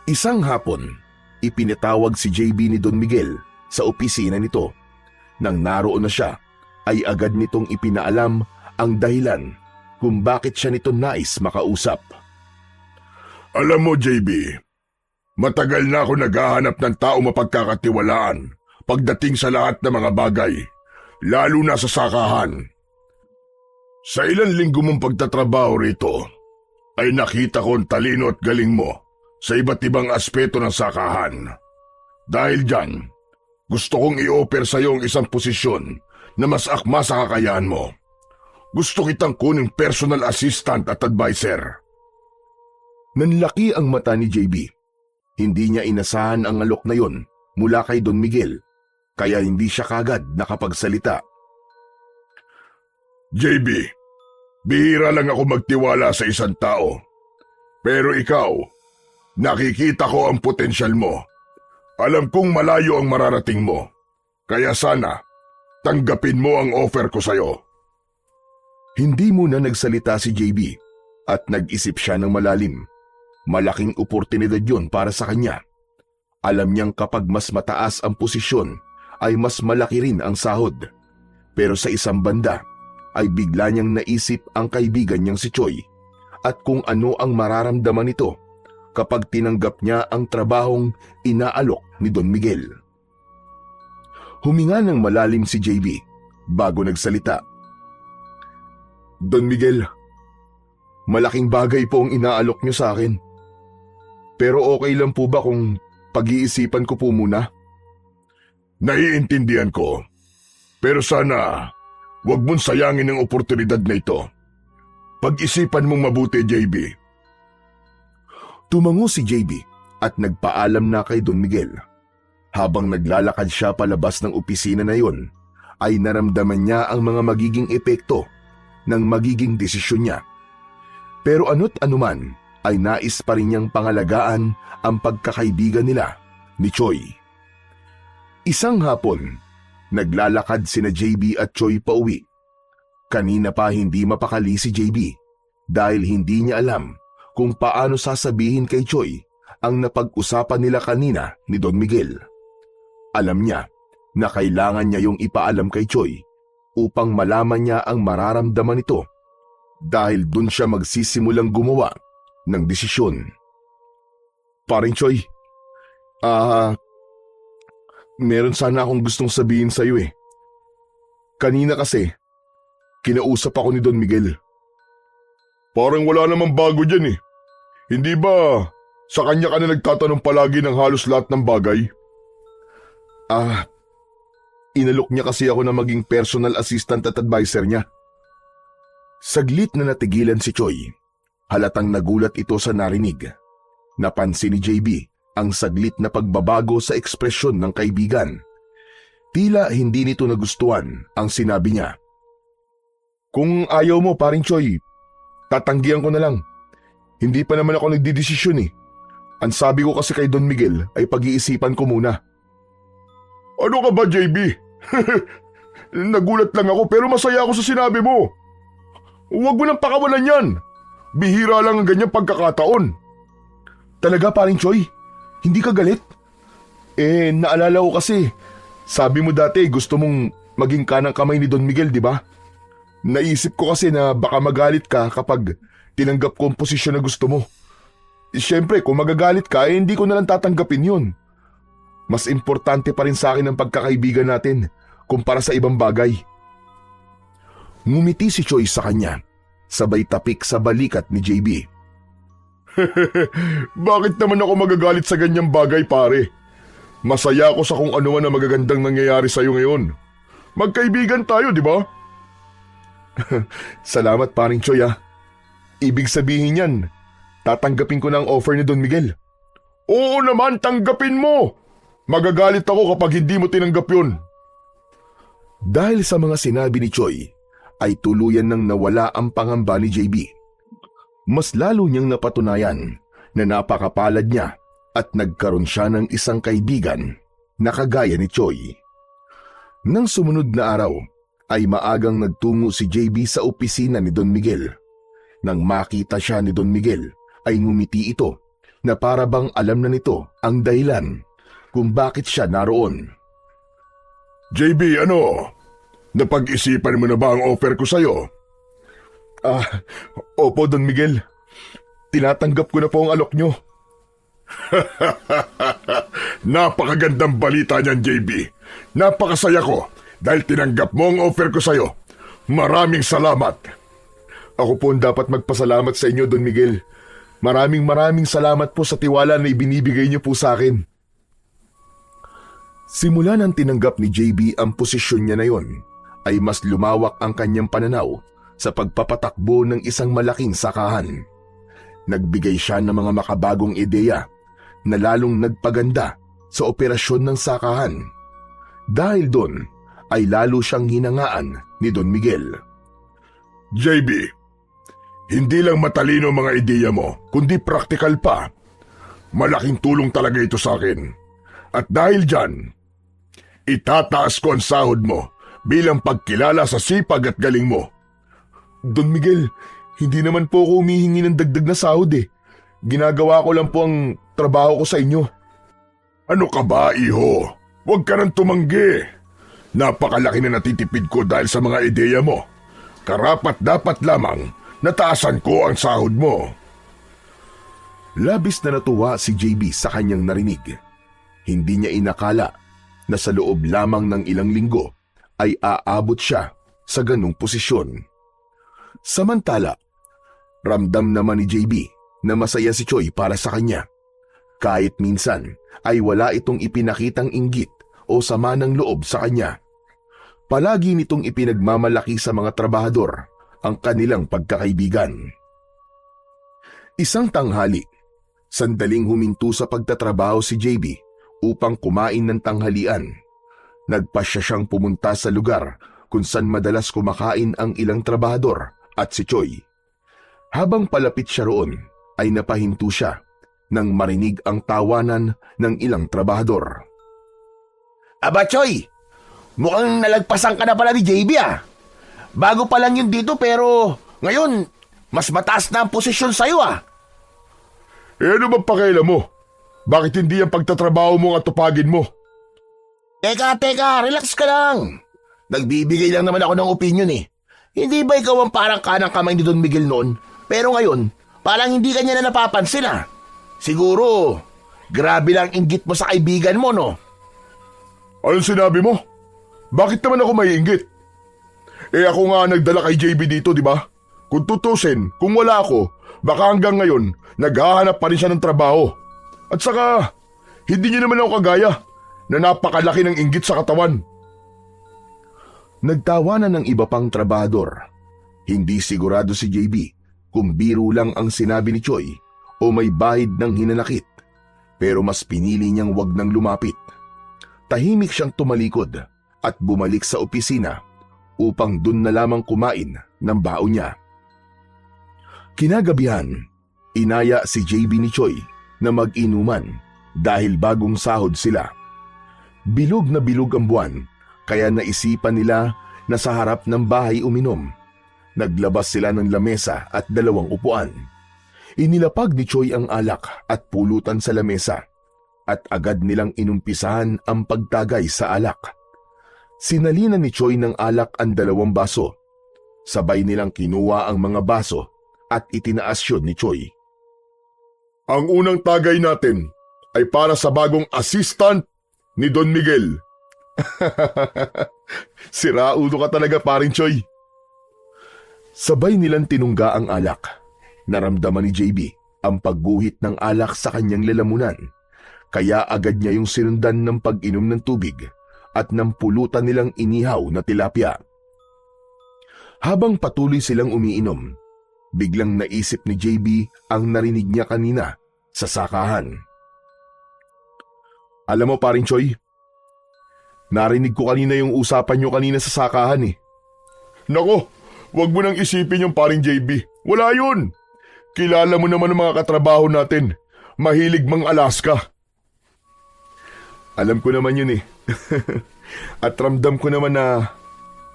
Isang hapon, ipinatawag si JB ni Don Miguel sa opisina nito. Nang naroon na siya, ay agad nitong ipinaalam ang dahilan kung bakit siya nito nais makausap. Alam mo, JB, matagal na ako naghahanap ng tao mapagkakatiwalaan pagdating sa lahat ng mga bagay, lalo na sa sakahan. Sa ilang linggo mong pagtatrabaho rito, ay nakita ko ang talino at galing mo sa iba't ibang aspeto ng sakahan. Dahil dyan, gusto kong i-offer sa iyo ang isang posisyon na mas akma sa kakayahan mo. Gusto kitang kuning personal assistant at advisor. Nanlaki ang mata ni JB. Hindi niya inasahan ang alok na yon mula kay Don Miguel, kaya hindi siya kagad nakapagsalita. JB, bihira lang ako magtiwala sa isang tao. Pero ikaw, nakikita ko ang potensyal mo. Alam kong malayo ang mararating mo. Kaya sana, tanggapin mo ang offer ko sa'yo. Hindi muna nagsalita si JB at nag-isip siya ng malalim. Malaking oportunidad yun para sa kanya. Alam niyang kapag mas mataas ang posisyon ay mas malaki rin ang sahod. Pero sa isang banda ay bigla niyang naisip ang kaibigan niyang si Choi at kung ano ang mararamdaman nito kapag tinanggap niya ang trabahong inaalok ni Don Miguel. Huminga ng malalim si JB bago nagsalita. Don Miguel, malaking bagay po ang inaalok niyo sa akin. Pero okay lang po ba kung pag-iisipan ko po muna? Naiintindihan ko. Pero sana, huwag mong sayangin ang oportunidad na ito. Pag-isipan mong mabuti, JB. Tumango si JB at nagpaalam na kay Don Miguel. Habang naglalakad siya palabas ng opisina na yon, ay naramdaman niya ang mga magiging epekto ng magiging desisyon niya. Pero ano't anuman ay nais pa rin niyang pangalagaan ang pagkakaibigan nila ni Choi. Isang hapon, naglalakad sina JB at Choi pauwi. Kanina pa hindi mapakali si JB dahil hindi niya alam kung paano sasabihin kay Choi ang napag-usapan nila kanina ni Don Miguel. Alam niya na kailangan niya yung ipaalam kay Choi upang malaman niya ang mararamdaman nito dahil dun siya magsisimulang gumawa ng desisyon. Paring Choi, meron sana akong gustong sabihin sa iyo eh. Kanina kasi, kinausap ako ni Don Miguel. Parang wala namang bago dyan eh. Hindi ba sa kanya ka na nagtatanong palagi ng halos lahat ng bagay? Inalok niya kasi ako na maging personal assistant at advisor niya. Saglit na natigilan si Choi. Halatang nagulat ito sa narinig. Napansin ni JB ang saglit na pagbabago sa ekspresyon ng kaibigan. Tila hindi nito nagustuhan ang sinabi niya. Kung ayaw mo, paring Choi, tatanggihan ko na lang. Hindi pa naman ako nagdidesisyon eh. Ang sabi ko kasi kay Don Miguel ay pag-iisipan ko muna. Ano ka ba, JB? Nagulat lang ako pero masaya ako sa sinabi mo. Huwag mo nang pakawalan yan. Bihira lang ang ganyang pagkakataon. Talaga, paring Choi? Hindi ka galit? Naalala ko kasi, sabi mo dati gusto mong maging kanang kamay ni Don Miguel, di ba? Naisip ko kasi na baka magalit ka kapag tinanggap ko ang posisyon na gusto mo. Siyempre, kung magagalit ka, hindi ko na lang tatanggapin yun. Mas importante pa rin sa akin ang pagkakaibigan natin kumpara sa ibang bagay. Ngumiti si Choi sa kanya, sabay tapik sa balikat ni JB. Bakit naman ako magagalit sa ganyang bagay, pare? Masaya ako sa kung ano man na magagandang nangyayari sa'yo ngayon. Magkaibigan tayo, di ba? Salamat, paring Choi ah. Ibig sabihin yan, tatanggapin ko na ang offer ni Don Miguel. Oo naman, tanggapin mo! Magagalit ako kapag hindi mo tinanggap yun. Dahil sa mga sinabi ni Choi, ay tuluyan nang nawala ang pangamba ni JB. Mas lalo niyang napatunayan na napakapalad niya at nagkaroon siya ng isang kaibigan na kagaya ni Choi. Nang sumunod na araw, ay maagang nagtungo si JB sa opisina ni Don Miguel. Nang makita siya ni Don Miguel, ay ngumiti ito na para bang alam na nito ang dahilan kung bakit siya naroon. JB, ano? Napag-isipan mo na ba ang offer ko sa'yo? Opo, Don Miguel. Tinatanggap ko na po ang alok nyo. Napakagandang balita niyan, JB. Napakasaya ko dahil tinanggap mo ang offer ko sa'yo. Maraming salamat. Ako po ang dapat magpasalamat sa inyo, Don Miguel. Maraming salamat po sa tiwala na ibinibigay niyo po sa akin. Simula nang tinanggap ni JB ang posisyon niya na yon, ay mas lumawak ang kanyang pananaw sa pagpapatakbo ng isang malaking sakahan. Nagbigay siya ng mga makabagong ideya na lalong nagpaganda sa operasyon ng sakahan. Dahil doon ay lalo siyang hinangaan ni Don Miguel. JB, hindi lang matalino ang mga ideya mo, kundi praktikal pa. Malaking tulong talaga ito sa akin. At dahil dyan, itataas ko ang sahod mo bilang pagkilala sa sipag at galing mo. Don Miguel, hindi naman po ako humihingi ng dagdag na sahod eh. Ginagawa ko lang po ang trabaho ko sa inyo. Ano ka ba, iho? Huwag ka nang tumanggi. Napakalaki na natitipid ko dahil sa mga ideya mo. Karapat-dapat lamang nataasan ko ang sahod mo. Labis na natuwa si JB sa kanyang narinig. Hindi niya inakala na sa loob lamang ng ilang linggo ay aabot siya sa ganung posisyon. Samantala, ramdam naman ni JB na masaya si Choi para sa kanya. Kahit minsan ay wala itong ipinakitang inggit o sama ng loob sa kanya. Palagi nitong ipinagmamalaki sa mga trabahador ang kanilang pagkakaibigan. Isang tanghali, sandaling huminto sa pagtatrabaho si JB upang kumain ng tanghalian. Nagpasya siyang pumunta sa lugar kung saan madalas kumakain ang ilang trabahador at si Choi. Habang palapit siya roon, ay napahinto siya nang marinig ang tawanan ng ilang trabahador. Aba Choi, mukhang nalagpasan ka na pala ni JB ah. Bago pa lang yun dito pero ngayon mas mataas na ang posisyon sa'yo ah. Ano ba pakialam mo? Bakit hindi ang pagtatrabaho mo at tupagin mo? Teka, relax ka lang. Nagbibigay lang naman ako ng opinion eh. Hindi ba ikaw ang parang kanang kamay ni Don Miguel noon? Pero ngayon, parang hindi ka niya na napapansin ah. Siguro, grabe lang inggit mo sa kaibigan mo, no? Anong sinabi mo? Bakit naman ako maiinggit? Eh ako nga nagdala kay JB dito, di ba? Kung tutusin, kung wala ako, baka hanggang ngayon, naghahanap pa rin siya ng trabaho. At saka, hindi niya naman ako kagaya na napakalaki ng inggit sa katawan. Nagtawanan ng iba pang trabahador. Hindi sigurado si JB kung biro lang ang sinabi ni Choi o may bahid ng hinanakit. Pero mas pinili niyang wag nang lumapit. Tahimik siyang tumalikod at bumalik sa opisina upang dun na lamang kumain ng baon niya. Kinagabihan, inaya si JB ni Choi na mag-inuman dahil bagong sahod sila. Bilog na bilog ang buwan, kaya naisipan nila na sa harap ng bahay uminom. Naglabas sila ng lamesa at 2 upuan. Inilapag ni Choi ang alak at pulutan sa lamesa at agad nilang inumpisahan ang pagtagay sa alak. Sinalina ni Choi ng alak ang 2 baso. Sabay nilang kinuha ang mga baso at itinaas yun ni Choi. Ang unang tagay natin ay para sa bagong assistant ni Don Miguel. Siraulo ka talaga, paring Choi. Sabay nilang tinungga ang alak. Naramdaman ni JB ang pagguhit ng alak sa kanyang lalamunan, kaya agad niya yung sinundan ng pag-inom ng tubig at ng pulutan nilang inihaw na tilapia. Habang patuloy silang umiinom, biglang naisip ni JB ang narinig niya kanina sa sakahan. Alam mo, paring Choi, narinig ko kanina yung usapan nyo kanina sa sakahan eh. Nako, wag mo nang isipin yung paring JB. Wala yun. Kilala mo naman ang mga katrabaho natin. Mahilig mang Alaska. Alam ko naman yun eh. At ramdam ko naman na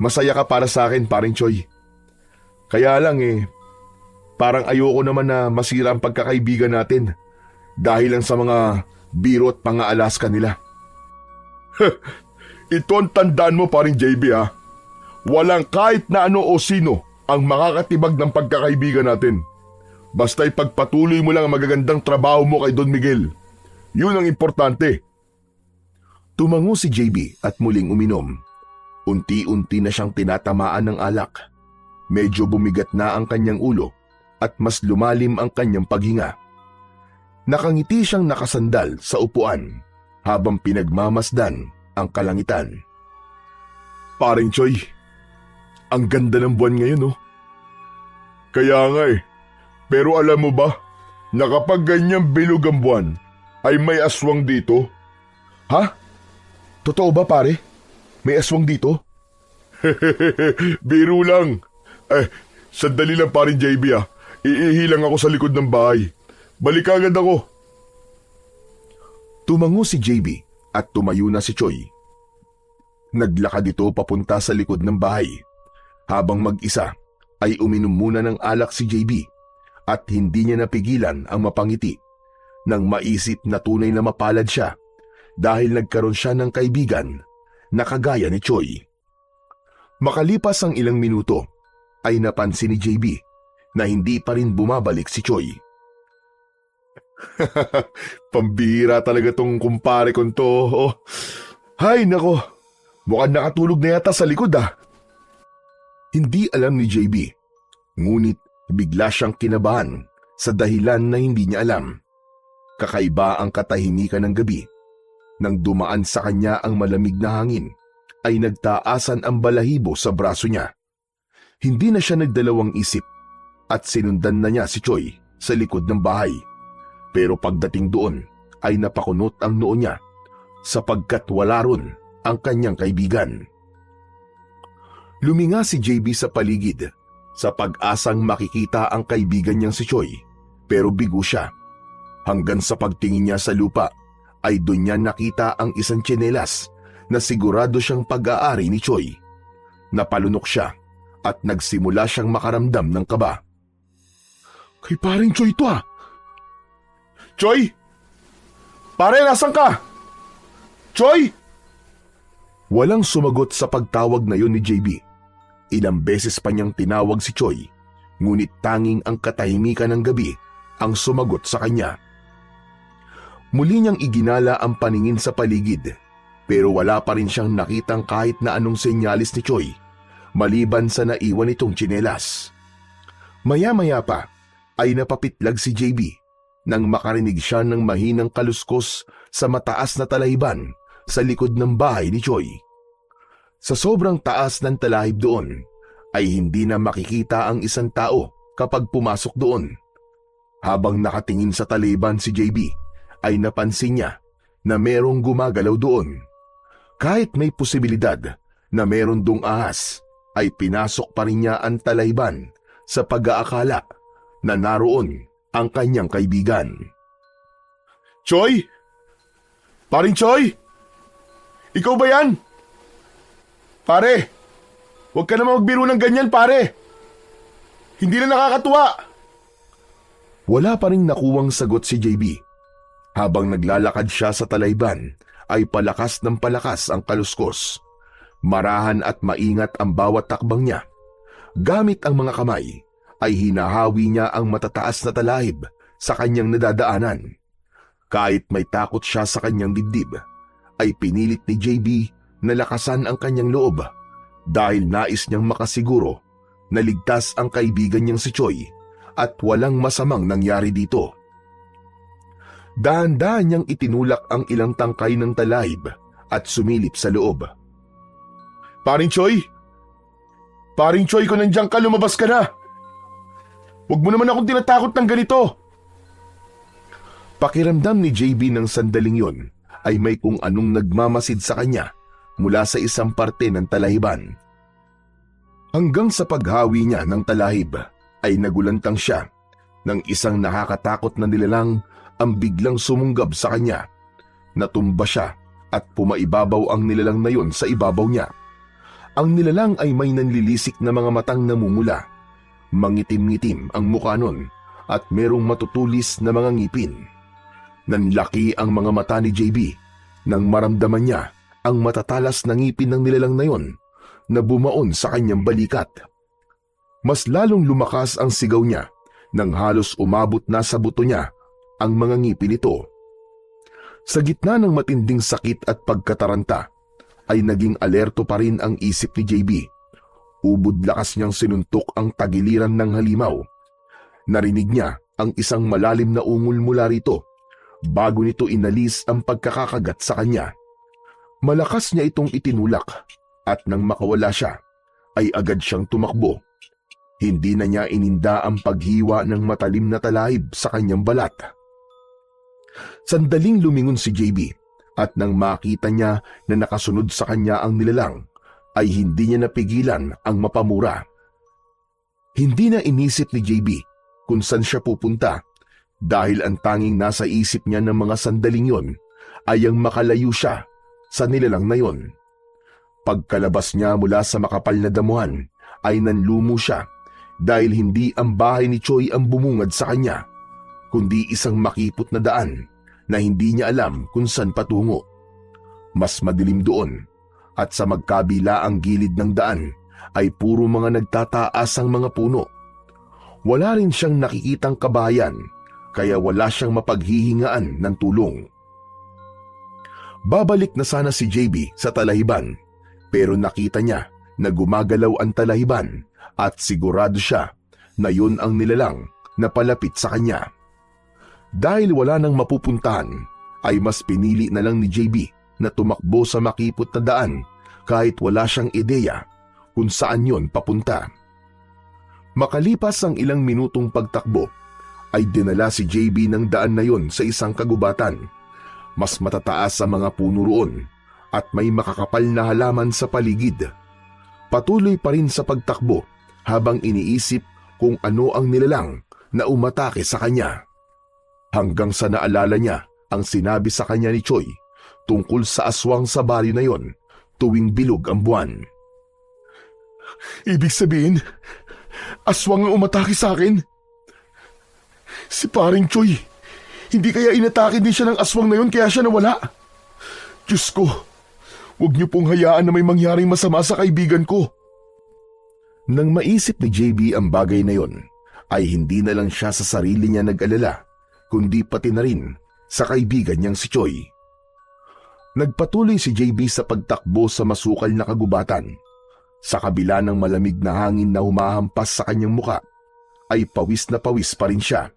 masaya ka para sa akin, paring Choi. Kaya lang parang ayoko naman na masira ang pagkakaibigan natin dahil lang sa mga biro at pang-Alaska nila. Ito ang tandaan mo, paring JB ha. Walang kahit na ano o sino ang makakatibag ng pagkakaibigan natin. Basta ipagpatuloy mo lang ang magagandang trabaho mo kay Don Miguel. Yun ang importante. Tumango si JB at muling uminom. Unti-unti na siyang tinatamaan ng alak. Medyo bumigat na ang kanyang ulo at mas lumalim ang kanyang paghinga. Nakangiti siyang nakasandal sa upuan habang pinagmamasdan ang kalangitan. Paring Choi, ang ganda ng buwan ngayon oh. Kaya nga pero alam mo ba na kapag ganyang bilog ang buwan ay may aswang dito? Ha? Totoo ba, pare? May aswang dito? Biro lang. Sandali lang, paring JB ah. Iihilang ako sa likod ng bahay. Balik agad ako. Tumango si JB at tumayo na si Choi. Naglakad ito papunta sa likod ng bahay. Habang mag-isa ay uminom muna ng alak si JB at hindi niya napigilan ang mapangiti nang maisip na tunay na mapalad siya dahil nagkaroon siya ng kaibigan na kagaya ni Choi. Makalipas ang ilang minuto ay napansin ni JB na hindi pa rin bumabalik si Choi. Pambihira talaga tong kumpare kong to. Oh. Hay nako, mukhang nakatulog na yata sa likod ah. Hindi alam ni JB, ngunit bigla siyang kinabahan sa dahilan na hindi niya alam. Kakaiba ang katahimikan ng gabi. Nang dumaan sa kanya ang malamig na hangin, ay nagtaasan ang balahibo sa braso niya. Hindi na siya nagdalawang isip at sinundan na niya si Choi sa likod ng bahay. Pero pagdating doon ay napakunot ang noo niya sapagkat wala ron ang kanyang kaibigan. Luminga si JB sa paligid sa pag-asang makikita ang kaibigan niyang si Choi, pero bigo siya. Hanggang sa pagtingin niya sa lupa ay doon niya nakita ang isang tsinelas na sigurado siyang pag-aari ni Choi. Napalunok siya at nagsimula siyang makaramdam ng kaba. Kay paring Choi to ah. Choi? Pare, nasan ka? Choi? Walang sumagot sa pagtawag na yon ni JB. Ilang beses pa niyang tinawag si Choi, ngunit tanging ang katahimikan ng gabi ang sumagot sa kanya. Muli niyang iginala ang paningin sa paligid, pero wala pa rin siyang nakitang kahit na anong senyalis ni Choi, maliban sa naiwan itong tsinelas. Maya-maya pa ay napapitlag si JB nang makarinig siya ng mahinang kaluskos sa mataas na talahib sa likod ng bahay ni Choi. Sa sobrang taas ng talahib doon ay hindi na makikita ang isang tao kapag pumasok doon. Habang nakatingin sa taliban si JB ay napansin niya na merong gumagalaw doon. Kahit may posibilidad na meron dong ahas, ay pinasok pa rin niya ang talahib sa pag-aakala na naroon ang kanyang kaibigan. Choi? Paring Choi? Ikaw ba yan? Pare, huwag ka naman magbiro ng ganyan, pare. Hindi na nakakatuwa. Wala pa rin nakuwang sagot si JB. Habang naglalakad siya sa talayban, ay palakas ng palakas ang kaluskos. Marahan at maingat ang bawat takbang niya. Gamit ang mga kamay, ay hinahawi niya ang matataas na talahib sa kanyang nadadaanan. Kahit may takot siya sa kanyang dibdib, ay pinilit ni JB na lakasan ang kanyang loob dahil nais niyang makasiguro na ligtas ang kaibigan niyang si Choi at walang masamang nangyari dito. Dahan-dahan niyang itinulak ang ilang tangkay ng talahib at sumilip sa loob. Paring Choi? Paring Choi, kung nandiyan ka, lumabas ka na. Huwag mo naman akong tinatakot ng ganito. Pakiramdam ni JB ng sandaling yon ay may kung anong nagmamasid sa kanya mula sa isang parte ng talahiban. Hanggang sa paghawi niya ng talahib ay nagulantang siya ng isang nakakatakot na nilalang ang biglang sumunggab sa kanya. Natumba siya at pumaibabaw ang nilalang na yon sa ibabaw niya. Ang nilalang ay may nanlilisik na mga matang namumula. Mangitim-ngitim ang mukha nun at merong matutulis na mga ngipin. Nanlaki ang mga mata ni JB nang maramdaman niya ang matatalas na ngipin ng nilalang na yon na bumaon sa kanyang balikat. Mas lalong lumakas ang sigaw niya nang halos umabot na sa buto niya ang mga ngipin nito. Sa gitna ng matinding sakit at pagkataranta, ay naging alerto pa rin ang isip ni JB. Ubod lakas niyang sinuntok ang tagiliran ng halimaw. Narinig niya ang isang malalim na ungol mula rito bago nito inalis ang pagkakakagat sa kanya. Malakas niya itong itinulak at nang makawala siya, ay agad siyang tumakbo. Hindi na niya ininda ang paghiwa ng matalim na talahib sa kanyang balat. Sandaling lumingon si JB at nang makita niya na nakasunod sa kanya ang nilalang, ay hindi niya napigilan ang mapamura. Hindi na inisip ni JB kung saan siya pupunta dahil ang tanging nasa isip niya ng mga sandaling yon ay ang makalayo siya sa nilalang na yon. Pagkalabas niya mula sa makapal na damuhan ay nanlumo siya dahil hindi ang bahay ni Choi ang bumungad sa kanya, kundi isang makipot na daan na hindi niya alam kung saan patungo. Mas madilim doon at sa magkabila ang gilid ng daan ay puro mga nagtataas ang mga puno. Wala rin siyang nakikitang kabayan kaya wala siyang mapaghihingaan ng tulong. Babalik na sana si JB sa talahiban pero nakita niya na gumagalaw ang talahiban at sigurado siya na yun ang nilalang na palapit sa kanya. Dahil wala nang mapupuntahan, ay mas pinili na lang ni JB na tumakbo sa makipot na daan kahit wala siyang ideya kung saan yon papunta. Makalipas ang ilang minutong pagtakbo, ay dinala si JB ng daan na yon sa isang kagubatan. Mas matataas sa mga puno roon at may makakapal na halaman sa paligid. Patuloy pa rin sa pagtakbo habang iniisip kung ano ang nilalang na umatake sa kanya. Hanggang sa naalala niya ang sinabi sa kanya ni Choi tungkol sa aswang sa baryo na yon tuwing bilog ang buwan. Ibig sabihin, aswang ang umatake sa akin? Si paring Choi, hindi kaya inatake din siya ng aswang na yon kaya siya nawala? Diyos ko, Huwag niyo pong hayaan na may mangyaring masama sa kaibigan ko. Nang maisip ni JB ang bagay na yon, ay hindi na lang siya sa sarili niya nag-alala, kundi pati na rin sa kaibigan niyang si Choi. Nagpatuloy si JB sa pagtakbo sa masukal na kagubatan. Sa kabila ng malamig na hangin na humahampas sa kanyang muka, ay pawis na pawis pa rin siya.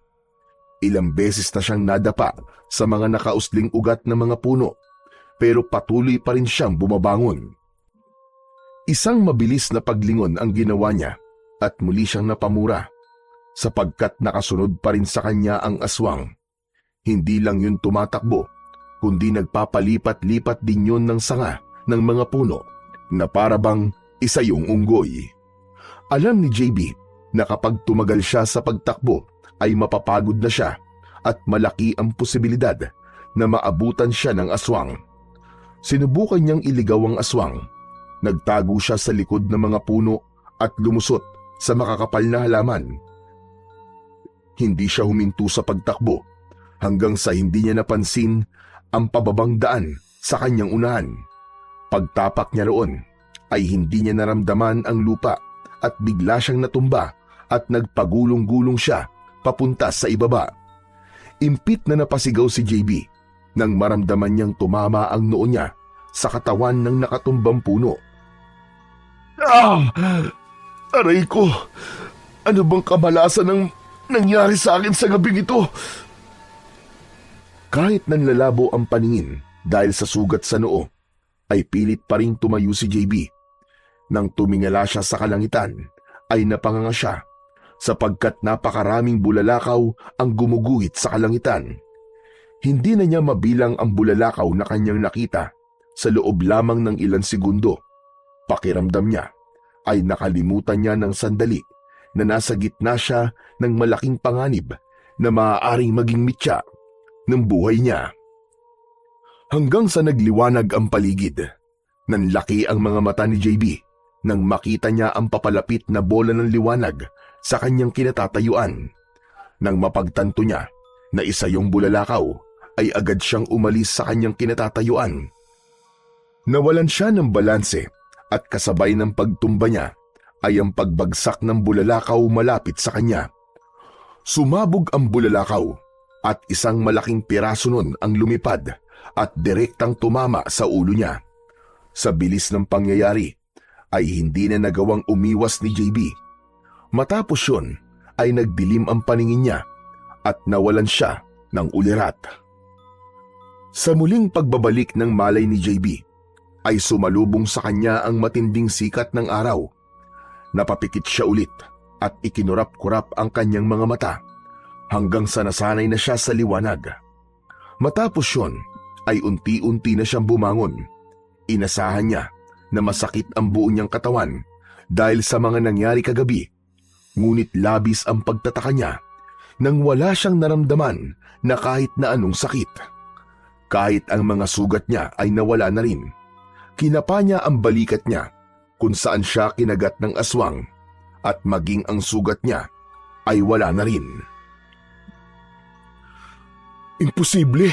Ilang beses na siyang nadapa sa mga nakausling ugat ng mga puno, pero patuloy pa rin siyang bumabangon. Isang mabilis na paglingon ang ginawa niya at muli siyang napamura, sapagkat nakasunod pa rin sa kanya ang aswang. Hindi lang yun tumatakbo, kundi nagpapalipat-lipat din yun ng sanga ng mga puno na parabang isa yung unggoy. Alam ni JB na kapag tumagal siya sa pagtakbo ay mapapagod na siya at malaki ang posibilidad na maabutan siya ng aswang. Sinubukan niyang iligaw ang aswang. Nagtago siya sa likod ng mga puno at lumusot sa makakapal na halaman. Hindi siya huminto sa pagtakbo hanggang sa hindi niya napansin ang pababang daan sa kanyang unahan. Pagtapak niya roon ay hindi niya naramdaman ang lupa at bigla siyang natumba at nagpagulong-gulong siya papunta sa ibaba. Impit na napasigaw si JB nang maramdaman niyang tumama ang noo niya sa katawan ng nakatumbang puno. Aray ko! Ano bang kamalasan ang nangyari sa akin sa gabing ito? Kahit nanlalabo ang paningin dahil sa sugat sa noo, ay pilit pa ring tumayo si JB. Nang tumingala siya sa kalangitan, ay napanganga siya sapagkat napakaraming bulalakaw ang gumuguhit sa kalangitan. Hindi na niya mabilang ang bulalakaw na kanyang nakita sa loob lamang ng ilang segundo. Pakiramdam niya ay nakalimutan niya ng sandali na nasa gitna siya ng malaking panganib na maaaring maging mitya ng buhay niya. Hanggang sa nagliwanag ang paligid, nanlaki ang mga mata ni JB nang makita niya ang papalapit na bola ng liwanag sa kanyang kinatatayuan. Nang mapagtanto niya na isa yung bulalakaw, ay agad siyang umalis sa kanyang kinatatayuan. Nawalan siya ng balanse at kasabay ng pagtumba niya ay ang pagbagsak ng bulalakaw malapit sa kanya. Sumabog ang bulalakaw at isang malaking piraso nun ang lumipad at direktang tumama sa ulo niya. Sa bilis ng pangyayari ay hindi na nagawang umiwas ni JB. Matapos yun ay nagdilim ang paningin niya at nawalan siya ng ulirat. Sa muling pagbabalik ng malay ni JB ay sumalubong sa kanya ang matinding sikat ng araw. Napapikit siya ulit at ikinurap-kurap ang kanyang mga mata hanggang sa nasanay na siya sa liwanag. Matapos yun ay unti-unti na siyang bumangon. Inasahan niya na masakit ang buo niyang katawan dahil sa mga nangyari kagabi, ngunit labis ang pagtataka niya nang wala siyang naramdaman na kahit na anong sakit. Kahit ang mga sugat niya ay nawala na rin. Kinapa niya ang balikat niya kung saan siya kinagat ng aswang at maging ang sugat niya ay wala na rin. Imposible!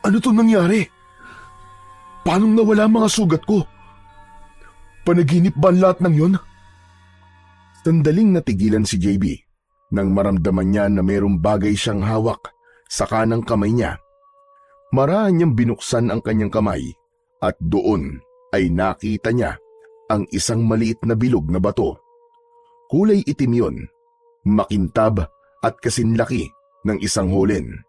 Ano to nangyari? Paano nawala mga sugat ko? Panaginip ba ang lahat ng yon? Sandaling natigilan si JB nang maramdaman niya na mayroong bagay siyang hawak sa kanang kamay niya. Maraan niyang binuksan ang kanyang kamay at doon ay nakita niya ang isang maliit na bilog na bato. Kulay itim yun, makintab at kasinlaki ng isang holen.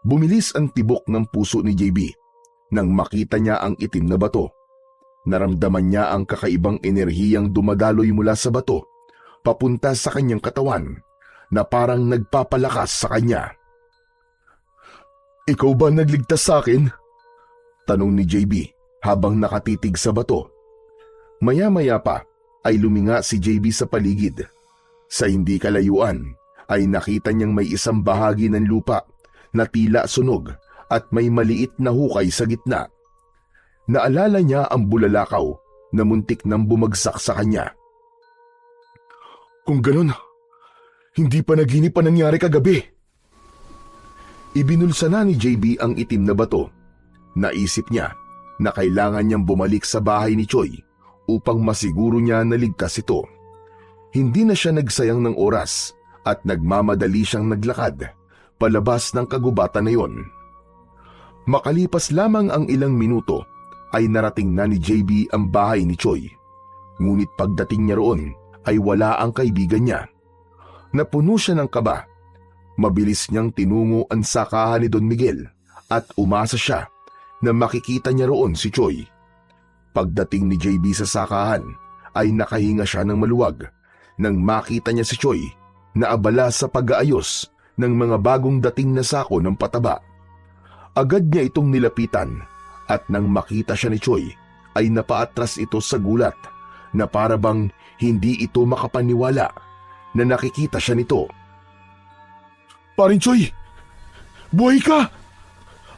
Bumilis ang tibok ng puso ni JB nang makita niya ang itim na bato. Naramdaman niya ang kakaibang enerhiyang dumadaloy mula sa bato papunta sa kanyang katawan na parang nagpapalakas sa kanya. Ikaw ba nagligtas sa akin? Tanong ni JB habang nakatitig sa bato. Maya-maya pa ay luminga si JB sa paligid. Sa hindi kalayuan ay nakita niyang may isang bahagi ng lupa na tila sunog at may maliit na hukay sa gitna. Naalala niya ang bulalakaw na muntik nang bumagsak sa kanya. Kung ganun, hindi pa naginip pa nangyari kagabi. Ibinulsa na ni JB ang itim na bato. Naisip niya na kailangan niyang bumalik sa bahay ni Choi upang masiguro niya na ligtas ito. Hindi na siya nagsayang ng oras at nagmamadali siyang naglakad palabas ng kagubatan na yon. Makalipas lamang ang ilang minuto ay narating na ni JB ang bahay ni Choi. Ngunit pagdating niya roon ay wala ang kaibigan niya. Napuno siya ng kaba. Mabilis niyang tinungo ang sakahan ni Don Miguel at umasa siya na makikita niya roon si Choi. Pagdating ni JB sa sakahan ay nakahinga siya ng maluwag nang makita niya si Choi na abala sa pag-aayos ng mga bagong dating na sako ng pataba. Agad niya itong nilapitan at nang makita siya ni Choi ay napaatras ito sa gulat na para bang hindi ito makapaniwala na nakikita siya nito. Paring Choi, buhay ka!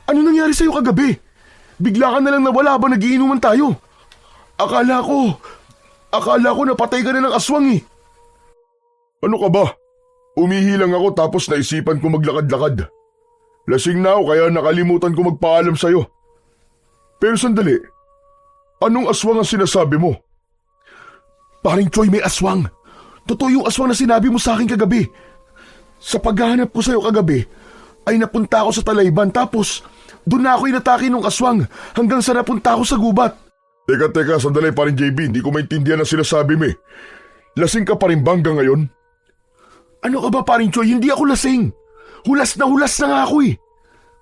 Ano nangyari sa'yo kagabi? Bigla ka na lang nawala ba nagiinuman tayo? Akala ko napatay ka na ng aswang eh. Ano ka ba? Umihi lang ako tapos naisipan ko maglakad-lakad. Lasing na ako kaya nakalimutan ko magpaalam sa'yo. Pero sandali, anong aswang ang sinasabi mo? Paring Choi, may aswang. Totoo yung aswang na sinabi mo sa akin kagabi. Sa paghahanap ko sa'yo kagabi, ay napunta ako sa Talayban tapos doon na ako inatake ng aswang hanggang sa napunta ako sa gubat. Teka, sandali paring JB, hindi ko maintindihan ang sinasabi mo eh. Lasing ka pa rin ba hanggang ngayon? Ano ka ba paring Choi, hindi ako lasing. Hulas na nga ako eh.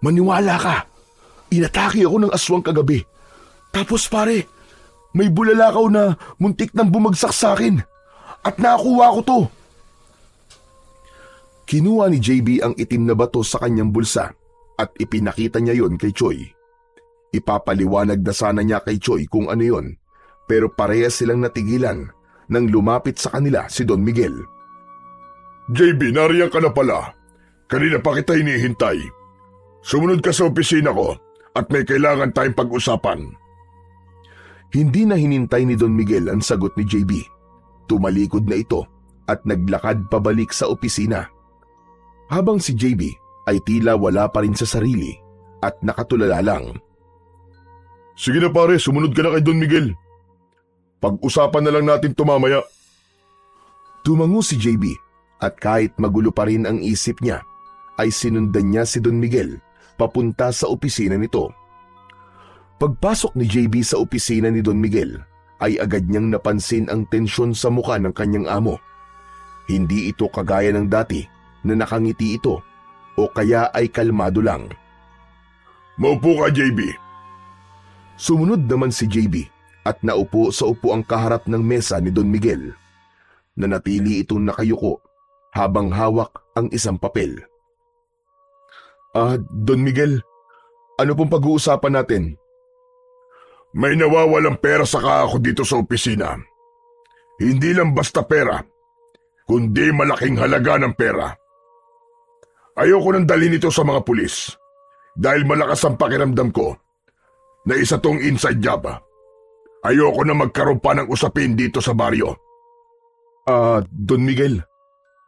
Maniwala ka, inatake ako ng aswang kagabi. Tapos pare, may bulalakaw na muntik nang bumagsak sa akin. At nakakuha ko to. Kinuha ni JB ang itim na bato sa kanyang bulsa at ipinakita niya yon kay Choi. Ipapaliwanag na sana niya kay Choi kung ano yon, pero parehas silang natigilan nang lumapit sa kanila si Don Miguel. JB, nariyan ka na pala. Kanina pa kita hinihintay. Sumunod ka sa opisina ko at may kailangan tayong pag-usapan. Hindi na hinintay ni Don Miguel ang sagot ni JB. Tumalikod na ito at naglakad pabalik sa opisina. Habang si JB ay tila wala pa rin sa sarili at nakatulala lang. Sige na pare, sumunod ka na kay Don Miguel. Pag-usapan na lang natin ito mamaya. Tumango si JB at kahit magulo pa rin ang isip niya, ay sinundan niya si Don Miguel papunta sa opisina nito. Pagpasok ni JB sa opisina ni Don Miguel, ay agad niyang napansin ang tensyon sa mukha ng kanyang amo. Hindi ito kagaya ng dati na nakangiti ito o kaya ay kalmado lang. Maupo ka, JB. Sumunod naman si JB at naupo sa upuang kaharap ng mesa ni Don Miguel. Nanatili itong nakayuko habang hawak ang isang papel. Don Miguel, ano pong pag-uusapan natin? May nawawalang pera sa ako dito sa opisina. Hindi lang basta pera, kundi malaking halaga ng pera. Ayoko nang dalhin ito sa mga pulis dahil malakas ang pakiramdam ko na isa tong inside job. Ayoko na magkaroon pa ng usapin dito sa baryo. Don Miguel,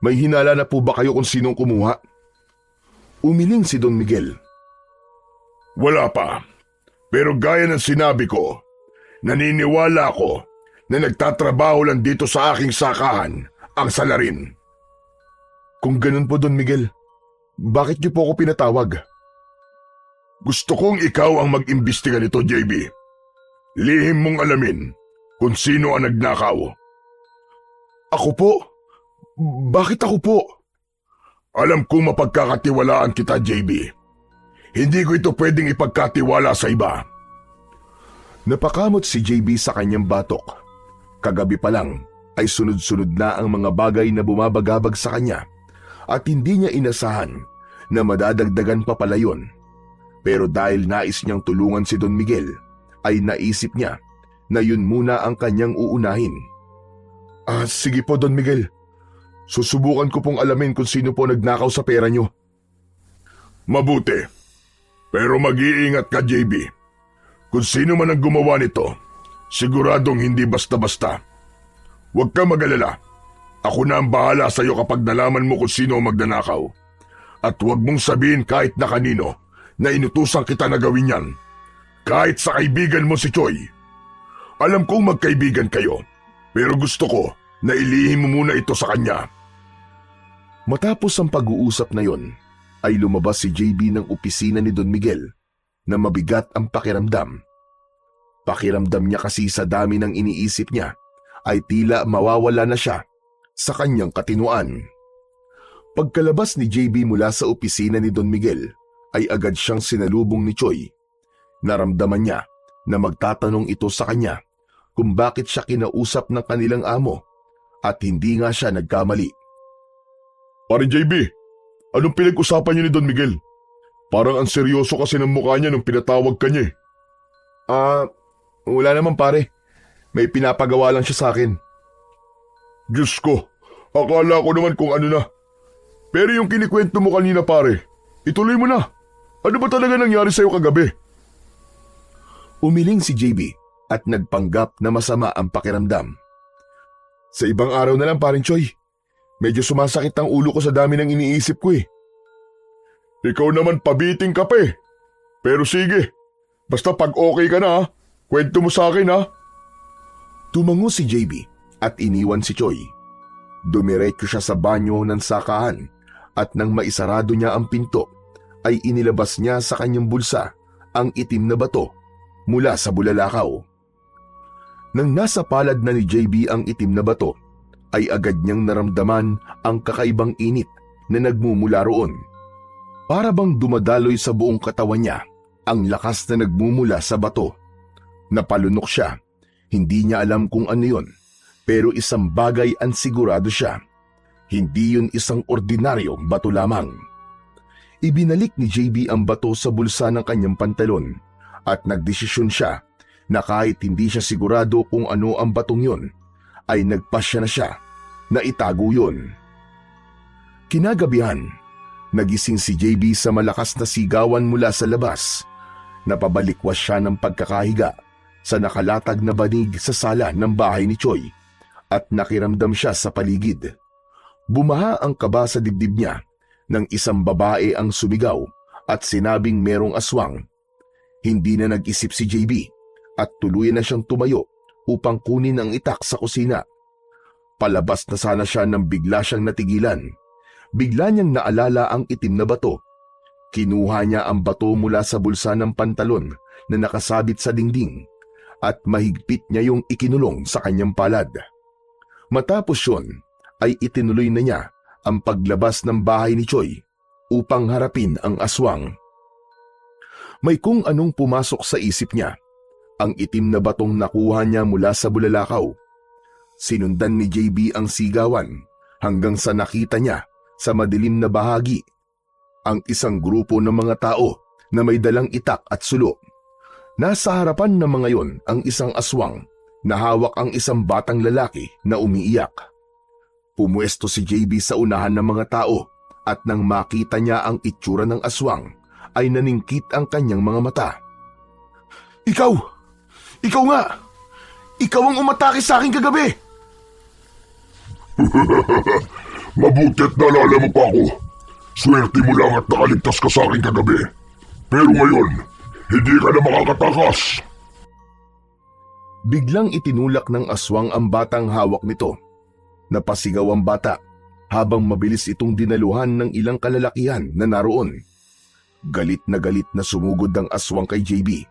may hinala na po ba kayo kung sinong kumuha? Umiling si Don Miguel. Wala pa. Pero gaya ng sinabi ko, naniniwala ako na nagtatrabaho lang dito sa aking sakahan ang salarin. Kung ganun po Don Miguel, bakit niyo po ako pinatawag? Gusto kong ikaw ang mag-imbestiga nito, JB. Lihim mong alamin kung sino ang nagnakaw. Ako po? Bakit ako po? Alam kong mapagkakatiwalaan kita, JB. Hindi ko ito pwedeng ipagkatiwala sa iba. Napakamot si JB sa kanyang batok. Kagabi pa lang ay sunod-sunod na ang mga bagay na bumabagabag sa kanya at hindi niya inasahan na madadagdagan pa pala yun. Pero dahil nais niyang tulungan si Don Miguel, ay naisip niya na yun muna ang kanyang uunahin. Sige po Don Miguel. Susubukan ko pong alamin kung sino po nagnakaw sa pera niyo. Mabuti. Pero mag-iingat ka, JB. Kung sino man ang gumawa nito, siguradong hindi basta-basta. Huwag ka mag-alala. Ako na ang bahala sa iyo kapag nalaman mo kung sino ang magnanakaw. At huwag mong sabihin kahit na kanino na inutusan kita na gawin yan. Kahit sa kaibigan mo si Choi. Alam kong magkaibigan kayo, pero gusto ko na ilihim mo muna ito sa kanya. Matapos ang pag-uusap na yon, ay lumabas si JB ng opisina ni Don Miguel na mabigat ang pakiramdam. Pakiramdam niya kasi sa dami ng iniisip niya ay tila mawawala na siya sa kanyang katinuan. Pagkalabas ni JB mula sa opisina ni Don Miguel ay agad siyang sinalubong ni Choi. Naramdaman niya na magtatanong ito sa kanya kung bakit siya kinausap ng kanilang amo at hindi nga siya nagkamali. Pare JB, anong pinag-usapan niyo ni Don Miguel? Parang ang seryoso kasi ng mukha niya nung pinatawag ka niya. Wala naman pare. May pinapagawa lang siya sa akin. Diyos ko, akala ko naman kung ano na. Pero yung kinikwento mo kanina pare, ituloy mo na. Ano ba talaga nangyari sa'yo kagabi? Umiling si JB at nagpanggap na masama ang pakiramdam. Sa ibang araw na lang parin Choi. Medyo sumasakit ang ulo ko sa dami ng iniisip ko eh. Ikaw naman pabiting ka pa eh. Pero sige, basta pag okay ka na ha, kwento mo sa akin ha. Tumango si JB at iniwan si Choi. Dumiretso siya sa banyo ng sakahan at nang maisarado niya ang pinto ay inilabas niya sa kanyang bulsa ang itim na bato mula sa bulalakaw. Nang nasa palad na ni JB ang itim na bato, ay agad niyang naramdaman ang kakaibang init na nagmumula roon. Para bang dumadaloy sa buong katawan niya ang lakas na nagmumula sa bato. Napalunok siya. Hindi niya alam kung ano yon, pero isang bagay ang sigurado siya. Hindi yun isang ordinaryong bato lamang. Ibinalik ni JB ang bato sa bulsa ng kanyang pantalon at nagdesisyon siya na kahit hindi siya sigurado kung ano ang batong yon, ay nagpasya na siya na itago yun. Kinagabihan, nagising si JB sa malakas na sigawan mula sa labas. Napabalikwas siya ng pagkakahiga sa nakalatag na banig sa sala ng bahay ni Choi at nakiramdam siya sa paligid. Bumaha ang kaba sa dibdib niya nang isang babae ang sumigaw at sinabing merong aswang. Hindi na nag-isip si JB at tuluyan na siyang tumayo upang kunin ang itak sa kusina. Palabas na sana siya nang bigla siyang natigilan. Bigla niyang naalala ang itim na bato. Kinuha niya ang bato mula sa bulsa ng pantalon na nakasabit sa dingding at mahigpit niya yung ikinulong sa kanyang palad. Matapos yun, ay itinuloy na niya ang paglabas ng bahay ni Choi upang harapin ang aswang. May kung anong pumasok sa isip niya, ang itim na batong nakuha niya mula sa bulalakaw. Sinundan ni JB ang sigawan hanggang sa nakita niya sa madilim na bahagi ang isang grupo ng mga tao na may dalang itak at sulo. Nasa harapan ng mga yon ang isang aswang na hawak ang isang batang lalaki na umiiyak. Pumuesto si JB sa unahan ng mga tao at nang makita niya ang itsura ng aswang ay naningkit ang kanyang mga mata. Ikaw! Ikaw nga! Ikaw ang umatake sa akin kagabi! Mabuti't naalala mo pa ako. Swerte mo lang at nakaligtas ka sa akin kagabi. Pero ngayon, hindi ka na makakatakas. Biglang itinulak ng aswang ang batang hawak nito. Napasigaw ang bata habang mabilis itong dinaluhan ng ilang kalalakihan na naroon. Galit na sumugod ang aswang kay JB.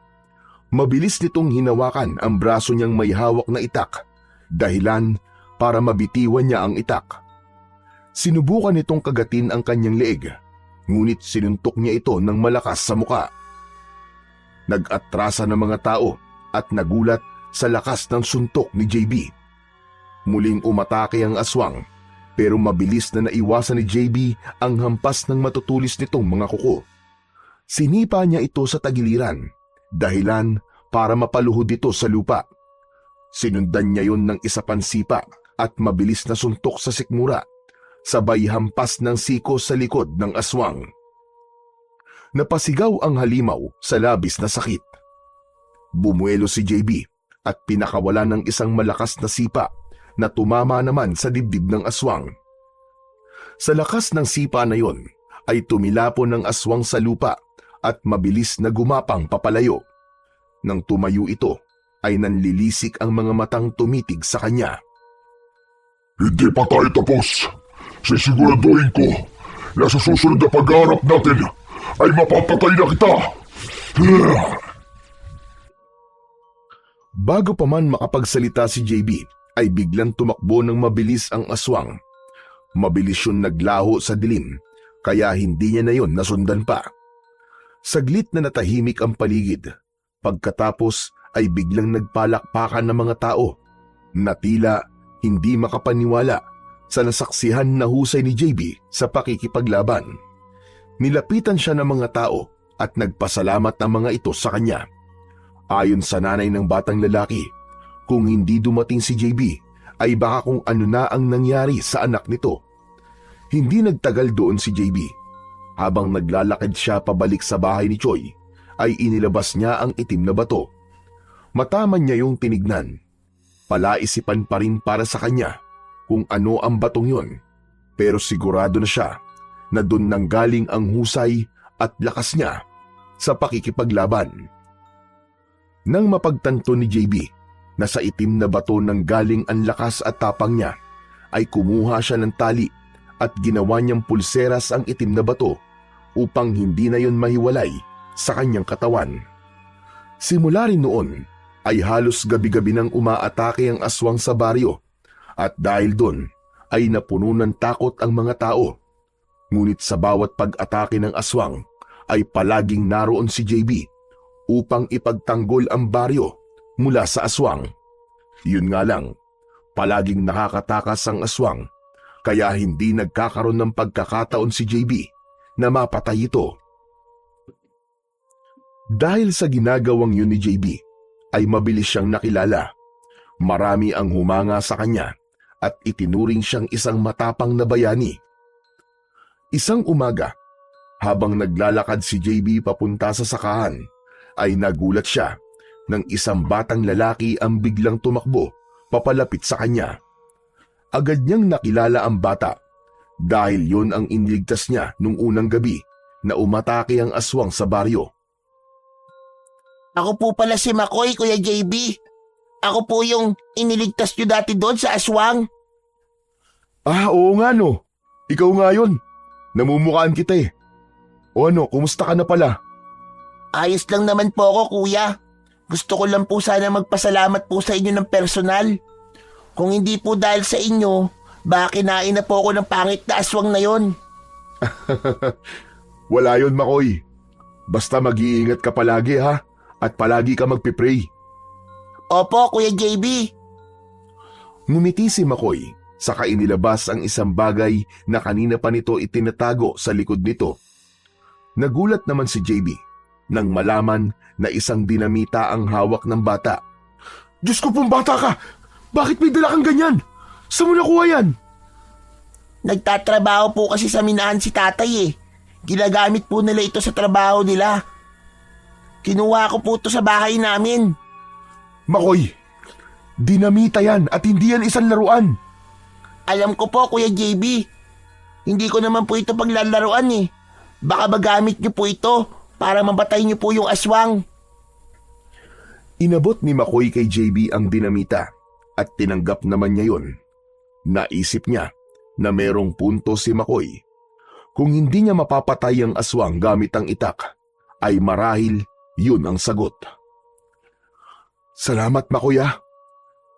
Mabilis nitong hinawakan ang braso niyang may hawak na itak, dahilan para mabitiwan niya ang itak. Sinubukan nitong kagatin ang kanyang leeg, ngunit sinuntok niya ito ng malakas sa muka. Nag-atrasa ng mga tao at nagulat sa lakas ng suntok ni JB. Muling umatake ang aswang, pero mabilis na naiwasan ni JB ang hampas ng matutulis nitong mga kuko. Sinipa niya ito sa tagiliran, dahilan para mapaluhod ito sa lupa. Sinundan niya yon ng isa pang sipa at mabilis na suntok sa sikmura, sabay hampas ng siko sa likod ng aswang. Napasigaw ang halimaw sa labis na sakit. Bumuelo si JB at pinakawala ng isang malakas na sipa na tumama naman sa dibdib ng aswang. Sa lakas ng sipa na yon ay tumilapon ng aswang sa lupa at mabilis na gumapang papalayo. Nang tumayo ito, ay nanlilisik ang mga matang tumitig sa kanya. Hindi pa tayo tapos. Sisiguraduhin ko na sa susunod na pagharap natin ay mapapatay na kita. Bago pa man makapagsalita si JB, ay biglang tumakbo ng mabilis ang aswang. Mabilis yun naglaho sa dilim, kaya hindi niya na yon nasundan pa. Saglit na natahimik ang paligid. Pagkatapos ay biglang nagpalakpakan ng mga tao na tila hindi makapaniwala sa nasaksihan na husay ni JB sa pakikipaglaban. Nilapitan siya ng mga tao at nagpasalamat ng mga ito sa kanya. Ayon sa nanay ng batang lalaki, kung hindi dumating si JB, ay baka kung ano na ang nangyari sa anak nito. Hindi nagtagal doon si JB. Habang naglalakad siya pabalik sa bahay ni Choi, ay inilabas niya ang itim na bato. Mataman niya yung tinignan. Palaisipan pa rin para sa kanya kung ano ang batong yon, pero sigurado na siya na doon nanggaling ang husay at lakas niya sa pakikipaglaban. Nang mapagtanto ni JB na sa itim na bato nanggaling ang lakas at tapang niya, ay kumuha siya ng tali at ginawa niyang pulseras ang itim na bato upang hindi na yon mahiwalay sa kanyang katawan. Simula rin noon ay halos gabi-gabi nang umaatake ang aswang sa baryo, at dahil doon ay napuno ng takot ang mga tao. Ngunit sa bawat pag-atake ng aswang ay palaging naroon si JB upang ipagtanggol ang baryo mula sa aswang. Yun nga lang, palaging nakakatakas ang aswang, kaya hindi nagkakaroon ng pagkakataon si JB na mapatay ito. Dahil sa ginagawang yun ni JB, ay mabilis siyang nakilala. Marami ang humanga sa kanya at itinuring siyang isang matapang na bayani. Isang umaga, habang naglalakad si JB papunta sa sakahan, ay nagulat siya nang isang batang lalaki ang biglang tumakbo papalapit sa kanya. Agad niyang nakilala ang bata dahil yun ang iniligtas niya nung unang gabi na umatake ang aswang sa baryo. Ako po pala si Makoy, Kuya JB. Ako po yung iniligtas nyo dati doon sa aswang. Ah, oo nga no. Ikaw nga yun. Namumukhaan kita eh. O ano, kumusta ka na pala? Ayos lang naman po ako, Kuya. Gusto ko lang po sana magpasalamat po sa inyo ng personal. Kung hindi po dahil sa inyo, baka kinain na po ako ng pangit na aswang na yon. Wala yun, Makoy. Basta mag-iingat ka palagi ha, at palagi ka magpipray. Opo, Kuya JB. Ngumiti si Makoy, saka inilabas ang isang bagay na kanina pa nito itinatago sa likod nito. Nagulat naman si JB nang malaman na isang dinamita ang hawak ng bata. Diyos ko pong bata ka! Bakit may dala kang ganyan? Saan mo nakuha yan? Nagtatrabaho po kasi sa minahan si tatay eh. Ginagamit po nila ito sa trabaho nila. Kinuha ko po ito sa bahay namin. Makoy, dinamita yan at hindi yan isang laruan. Alam ko po, Kuya JB. Hindi ko naman po ito paglalaruan eh. Baka magamit niyo po ito para mabatay niyo po yung aswang. Inabot ni Makoy kay JB ang dinamita at tinanggap naman niya yun. Naisip niya na merong punto si Makoy. Kung hindi niya mapapatay ang aswang gamit ang itak, ay marahil yun ang sagot. Salamat, Makoy ah.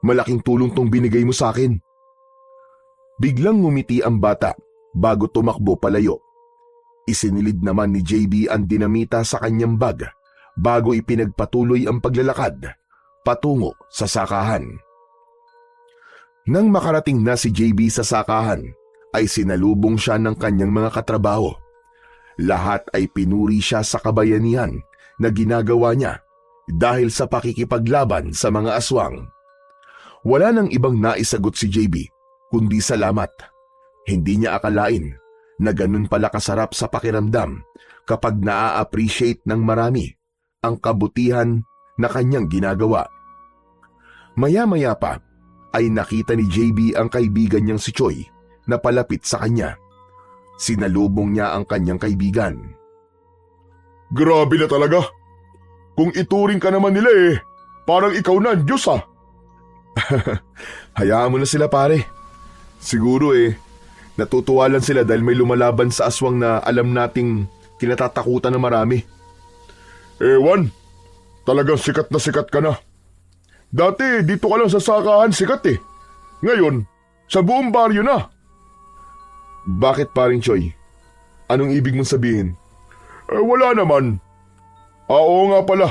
Malaking tulong tong binigay mo sa akin. Biglang ngumiti ang bata bago tumakbo palayo. Isinilid naman ni JB ang dinamita sa kanyang bag bago ipinagpatuloy ang paglalakad patungo sa sakahan. Nang makarating na si JB sa sakahan, ay sinalubong siya ng kanyang mga katrabaho. Lahat ay pinuri siya sa kabayanihan na ginagawa niya dahil sa pakikipaglaban sa mga aswang. Wala nang ibang naisagot si JB kundi salamat. Hindi niya akalain na ganun pala kasarap sa pakiramdam kapag naa-appreciate ng marami ang kabutihan na kanyang ginagawa. Maya-maya pa ay nakita ni JB ang kaibigan niyang si Choi na palapit sa kanya. Sinalubong niya ang kanyang kaibigan. Grabe na talaga. Kung ituring ka naman nila parang ikaw na ang Diyos Hayaan mo na sila pare. Siguro natutuwa lang sila dahil may lumalaban sa aswang na alam nating kinatatakutan ng marami. Ewan, talagang sikat na sikat ka na. Dati dito ka lang sa sakahan sikat Ngayon, sa buong baryo na. Bakit paring Choy? Anong ibig mong sabihin? Wala naman. Oo nga pala,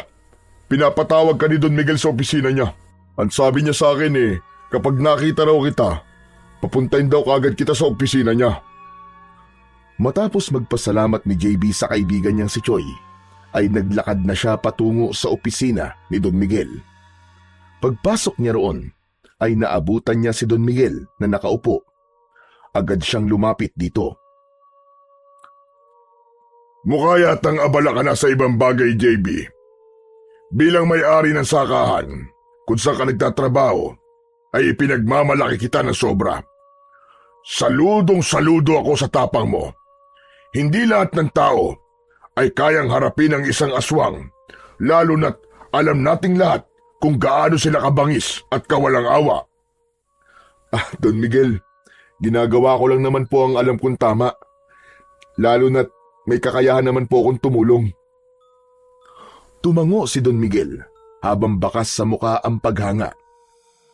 pinapatawag ka ni Don Miguel sa opisina niya. Ang sabi niya sa akin kapag nakita raw kita, papuntahin daw kagad kita sa opisina niya. Matapos magpasalamat ni JB sa kaibigan niyang si Choy, ay naglakad na siya patungo sa opisina ni Don Miguel. Pagpasok niya roon, ay naabutan niya si Don Miguel na nakaupo. Agad siyang lumapit dito. Mukha yatang abala ka na sa ibang bagay, JB. Bilang may-ari ng sakahan, kung saan ka nagtatrabaho, ay ipinagmamalaki kita ng sobra. Saludong-saludo ako sa tapang mo. Hindi lahat ng tao ay kayang harapin ang isang aswang, lalo na't alam nating lahat kung gaano sila kabangis at kawalang awa. Don Miguel, ginagawa ko lang naman po ang alam kong tama. Lalo na't may kakayahan naman po akong tumulong. Tumango si Don Miguel habang bakas sa muka ang paghanga.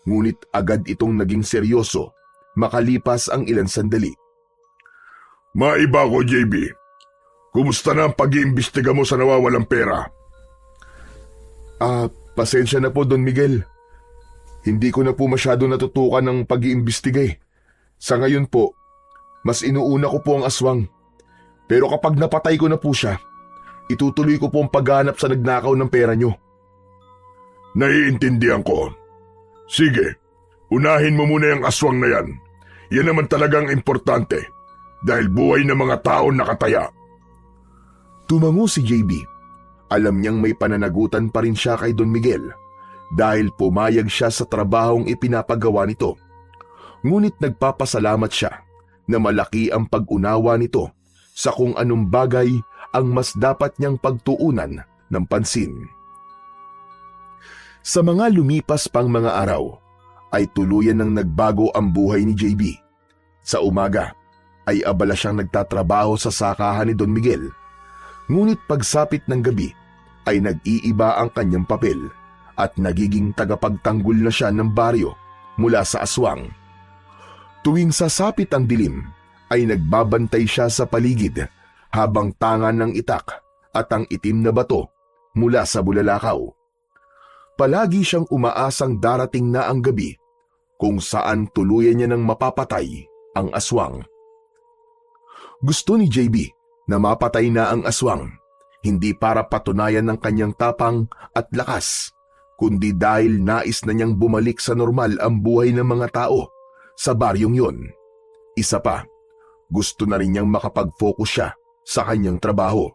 Ngunit agad itong naging seryoso makalipas ang ilang sandali. Maiba ko, JB. Kumusta na ang pag-iimbestiga mo sa nawawalang pera? Pasensya na po, Don Miguel. Hindi ko na po masyado natutukan ng pag-iimbestiga Sa ngayon po, mas inuuna ko po ang aswang. Pero kapag napatay ko na po siya, itutuloy ko po ang paghanap sa nagnakaw ng pera nyo. Naiintindihan ko. Sige, unahin mo muna yung aswang na yan. Yan naman talagang importante dahil buhay ng mga tao nakataya. Tumango si JB. Alam niyang may pananagutan pa rin siya kay Don Miguel dahil pumayag siya sa trabahong ipinapagawa nito. Ngunit nagpapasalamat siya na malaki ang pag-unawa nito sa kung anong bagay ang mas dapat niyang pagtuunan ng pansin. Sa mga lumipas pang mga araw, ay tuluyan nang nagbago ang buhay ni JB. Sa umaga, ay abala siyang nagtatrabaho sa sakahan ni Don Miguel. Ngunit pagsapit ng gabi, ay nag-iiba ang kanyang papel at nagiging tagapagtanggol na siya ng baryo mula sa aswang. Tuwing sasapit ang dilim, ay nagbabantay siya sa paligid habang tangan ng itak at ang itim na bato mula sa bulalakaw. Palagi siyang umaasang darating na ang gabi kung saan tuluyan niya nang mapapatay ang aswang. Gusto ni JB na mapatay na ang aswang, hindi para patunayan ng kanyang tapang at lakas, kundi dahil nais na niyang bumalik sa normal ang buhay ng mga tao sa baryong yun. Isa pa, gusto na rin niyang makapag-focus siya sa kanyang trabaho.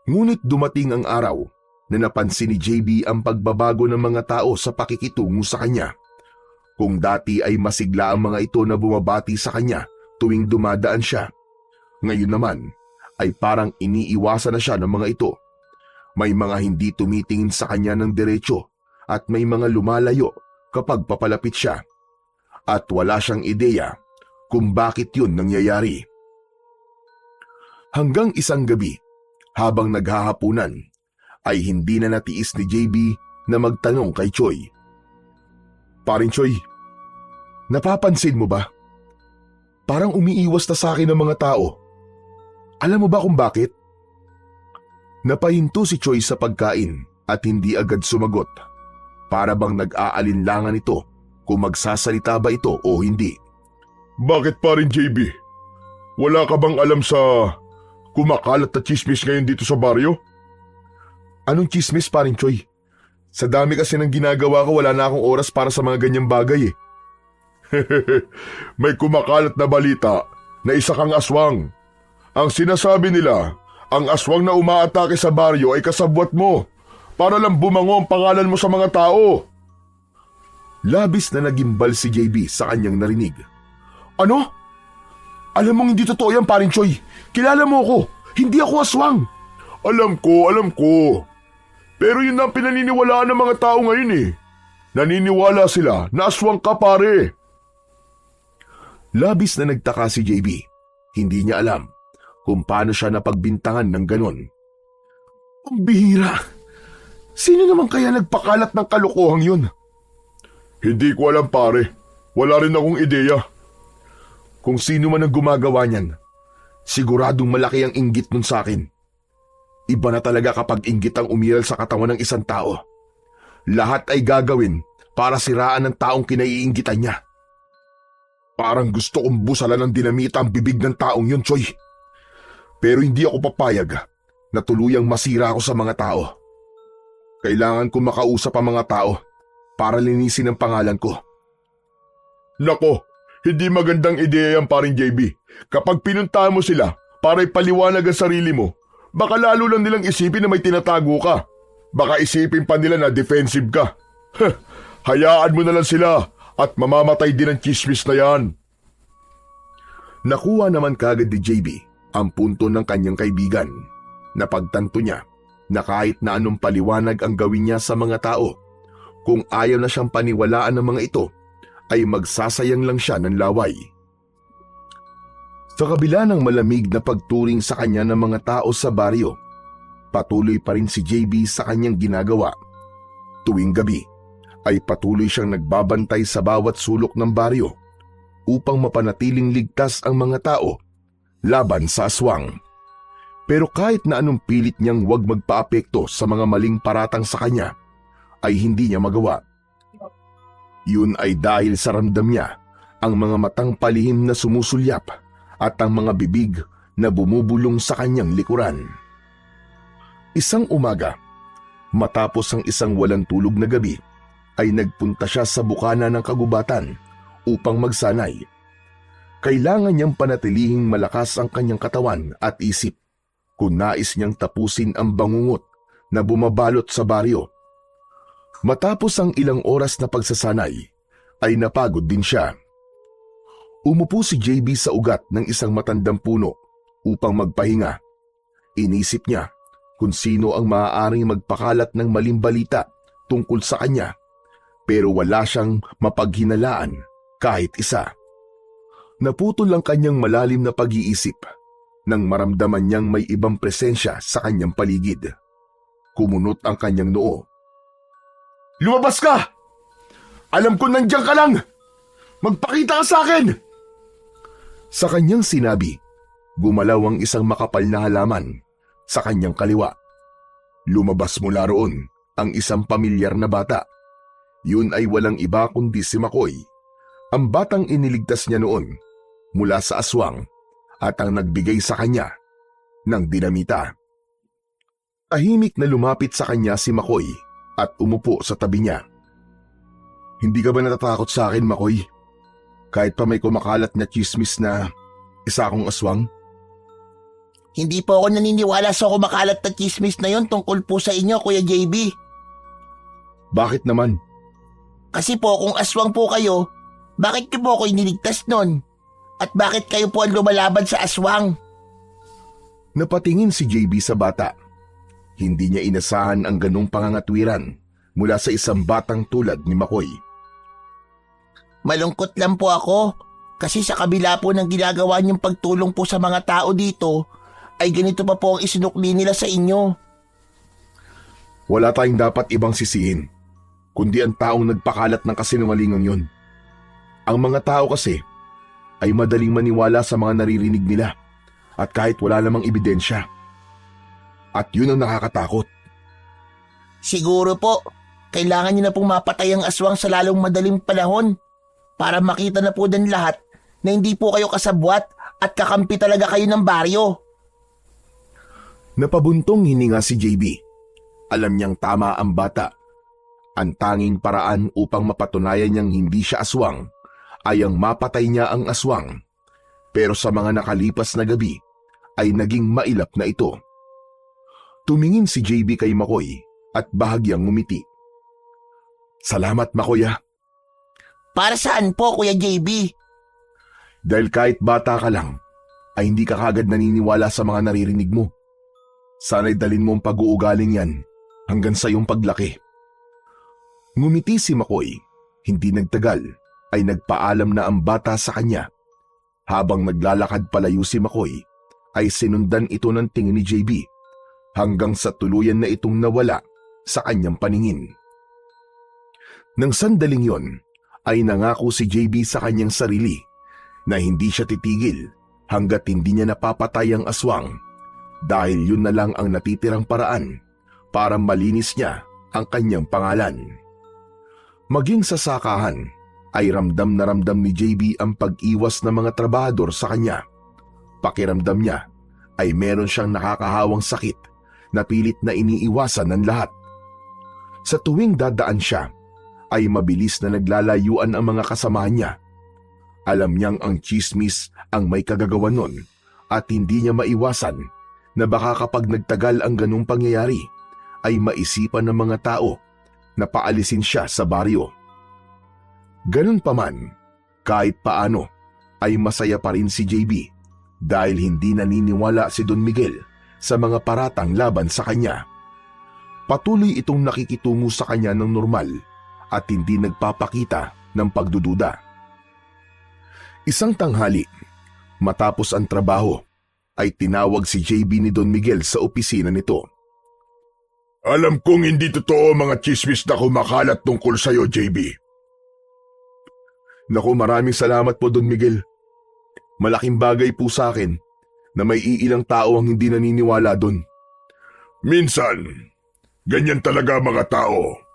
Ngunit dumating ang araw na napansin ni JB ang pagbabago ng mga tao sa pakikitungo sa kanya. Kung dati ay masigla ang mga ito na bumabati sa kanya tuwing dumadaan siya, ngayon naman ay parang iniiwasan na siya ng mga ito. May mga hindi tumitingin sa kanya ng diretso at may mga lumalayo kapag papalapit siya. At wala siyang ideya kung bakit yun nangyayari. Hanggang isang gabi, habang naghahapunan, ay hindi na natiis ni JB na magtanong kay Choy. Paring Choy, napapansin mo ba? Parang umiiwas na sa akin ng mga tao. Alam mo ba kung bakit? Napahinto si Choy sa pagkain at hindi agad sumagot. Para bang nag-aalinlangan ito kung magsasalita ba ito o hindi. Bakit pa rin, JB? Wala ka bang alam sa kumakalat na chismis ngayon dito sa baryo? Anong chismis, paring Choy? Sa dami kasi ng ginagawa ko, wala na akong oras para sa mga ganyang bagay May kumakalat na balita na isa kang aswang. Ang sinasabi nila, ang aswang na umaatake sa baryo ay kasabwat mo para lang bumango ang pangalan mo sa mga tao. Labis na nagimbal si JB sa kanyang narinig. Ano? Alam mong hindi totoo yan, paring Choy. Kilala mo ako. Hindi ako aswang. Alam ko. Pero yun ang pinaniniwalaan ng mga tao ngayon eh. Naniniwala sila na aswang ka pare. Labis na nagtaka si JB. Hindi niya alam kung paano siya napagbintangan ng ganon. Ang bihira. Sino naman kaya nagpakalat ng kalokohang yun? Hindi ko alam pare. Wala rin akong ideya. Kung sino man ang gumagawa niyan, siguradong malaki ang inggit nun sa akin. Iba na talaga kapag inggit ang umiral sa katawan ng isang tao. Lahat ay gagawin para siraan ng taong kinaiinggitan niya. Parang gusto kong busalan ng dinamita ang bibig ng taong yun, Choy. Pero hindi ako papayag na tuluyang masira ako sa mga tao. Kailangan ko makausap ang mga tao para linisin ang pangalan ko. Nako, hindi magandang ideya yan paring JB. Kapag pinuntahan mo sila para ipaliwanag ang sarili mo, baka lalo lang nilang isipin na may tinatago ka. Baka isipin pa nila na defensive ka. Hayaan mo na lang sila at mamamatay din ang chismis na yan. Nakuha naman kagad ni JB ang punto ng kanyang kaibigan. Napagtanto niya na kahit na anong paliwanag ang gawin niya sa mga tao, kung ayaw na siyang paniwalaan ng mga ito, ay magsasayang lang siya ng laway. Sa kabila ng malamig na pagturing sa kanya ng mga tao sa baryo, patuloy pa rin si JB sa kanyang ginagawa. Tuwing gabi ay patuloy siyang nagbabantay sa bawat sulok ng baryo upang mapanatiling ligtas ang mga tao laban sa aswang. Pero kahit na anong pilit niyang huwag magpaapekto sa mga maling paratang sa kanya, ay hindi niya magawa. Yun ay dahil sa ramdam niya ang mga matang palihim na sumusulyap at ang mga bibig na bumubulong sa kanyang likuran. Isang umaga, matapos ang isang walang tulog na gabi, ay nagpunta siya sa bukana ng kagubatan upang magsanay. Kailangan niyang panatilihing malakas ang kanyang katawan at isip kung nais niyang tapusin ang bangungot na bumabalot sa baryo. Matapos ang ilang oras na pagsasanay, ay napagod din siya. Umupo si JB sa ugat ng isang matandang puno upang magpahinga. Inisip niya kung sino ang maaaring magpakalat ng maling balita tungkol sa kanya, pero wala siyang mapaghinalaan kahit isa. Naputol ang kanyang malalim na pag-iisip nang maramdaman niyang may ibang presensya sa kanyang paligid. Kumunot ang kanyang noo. Lumabas ka! Alam ko nandiyan ka lang! Magpakita ka sa akin! Sa kanyang sinabi, gumalaw ang isang makapal na halaman sa kanyang kaliwa. Lumabas mula roon ang isang pamilyar na bata. Yun ay walang iba kundi si Makoy, ang batang iniligtas niya noon mula sa aswang at ang nagbigay sa kanya ng dinamita. Tahimik na lumapit sa kanya si Makoy at umupo sa tabi niya. Hindi ka ba natatakot sa akin, Makoy? Kahit pa may kumakalat na chismis na isa akong aswang? Hindi po ako naniniwala sa kumakalat na chismis na yon tungkol po sa inyo, Kuya JB. Bakit naman? Kasi po kung aswang po kayo, bakit niyo po ako iniligtas nun? At bakit kayo po ang lumalaban sa aswang? Napatingin si JB sa bata. Hindi niya inasahan ang ganong pangangatwiran mula sa isang batang tulad ni Makoy. Malungkot lang po ako kasi sa kabila po ng ginagawa niyong pagtulong po sa mga tao dito, ay ganito pa po ang isinukli nila sa inyo. Wala tayong dapat ibang sisihin, kundi ang taong nagpakalat ng kasinungalingan yon. Ang mga tao kasi ay madaling maniwala sa mga naririnig nila at kahit wala namang ebidensya. At yun ang nakakatakot. Siguro po, kailangan niyo na pong mapatay ang aswang sa lalong madaling panahon para makita na po din lahat na hindi po kayo kasabwat at kakampi talaga kayo ng baryo. Napabuntong hininga si JB. Alam niyang tama ang bata. Ang tanging paraan upang mapatunayan niyang hindi siya aswang ay ang mapatay niya ang aswang. Pero sa mga nakalipas na gabi ay naging mailap na ito. Tumingin si JB kay Makoy at bahagyang ngumiti. Salamat, Makoy. Para saan po, Kuya JB? Dahil kahit bata ka lang, ay hindi ka kagad naniniwala sa mga naririnig mo. Sana'y dalin mo ang pag-uugaling yan hanggang sa iyong paglaki. Ngumiti si McCoy. Hindi nagtagal ay nagpaalam na ang bata sa kanya. Habang naglalakad palayo si McCoy, ay sinundan ito ng tingin ni JB hanggang sa tuluyan na itong nawala sa kanyang paningin. Nang sandaling yon, ay nangako si JB sa kanyang sarili na hindi siya titigil hanggat hindi niya napapatay ang aswang dahil yun na lang ang natitirang paraan para malinis niya ang kanyang pangalan. Maging sa sakahan ay ramdam na ramdam ni JB ang pag-iwas ng mga trabahador sa kanya. Pakiramdam niya ay meron siyang nakakahawang sakit na pilit na iniiwasan ng lahat. Sa tuwing dadaan siya, ay mabilis na naglalayuan ang mga kasamahan niya. Alam niyang ang chismis ang may kagagawan nun at hindi niya maiwasan na baka kapag nagtagal ang ganung pangyayari ay maisipan ng mga tao na paalisin siya sa baryo. Ganun pa man, kahit paano ay masaya pa rin si JB dahil hindi naniniwala si Don Miguel sa mga paratang laban sa kanya. Patuloy itong nakikitungo sa kanya ng normal at hindi nagpapakita ng pagdududa. Isang tanghali, matapos ang trabaho, ay tinawag si JB ni Don Miguel sa opisina nito. Alam kong hindi totoo ang mga chismis na kumakalat tungkol sa'yo, JB. Naku, maraming salamat po, Don Miguel. Malaking bagay po sa akin na may iilang tao ang hindi naniniwala doon. Minsan, ganyan talaga mga tao.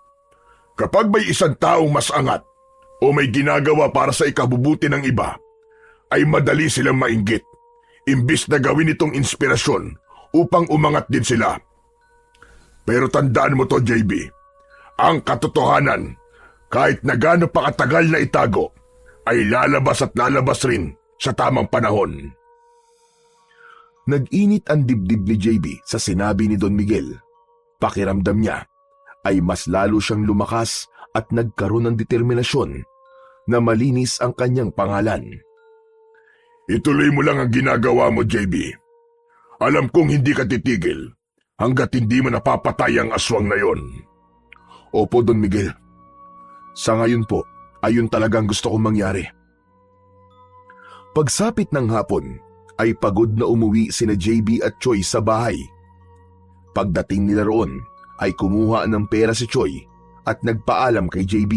Kapag may isang taong mas angat o may ginagawa para sa ikabubuti ng iba, ay madali silang mainggit, imbis na gawin itong inspirasyon upang umangat din sila. Pero tandaan mo to, JB, ang katotohanan, kahit na gaano pa katagal na itago, ay lalabas at lalabas rin sa tamang panahon. Nag-init ang dibdib ni JB sa sinabi ni Don Miguel. Pakiramdam niya ay mas lalo siyang lumakas at nagkaroon ng determinasyon na malinis ang kanyang pangalan. Ituloy mo lang ang ginagawa mo, JB. Alam kong hindi ka titigil hanggat hindi mo napapatay ang aswang na yon. Opo, Don Miguel. Sa ngayon po, ayun talagang gusto kong mangyari. Pagsapit ng hapon, ay pagod na umuwi sina JB at Choi sa bahay. Pagdating nila roon, ay kumuha ng pera si Choi at nagpaalam kay JB.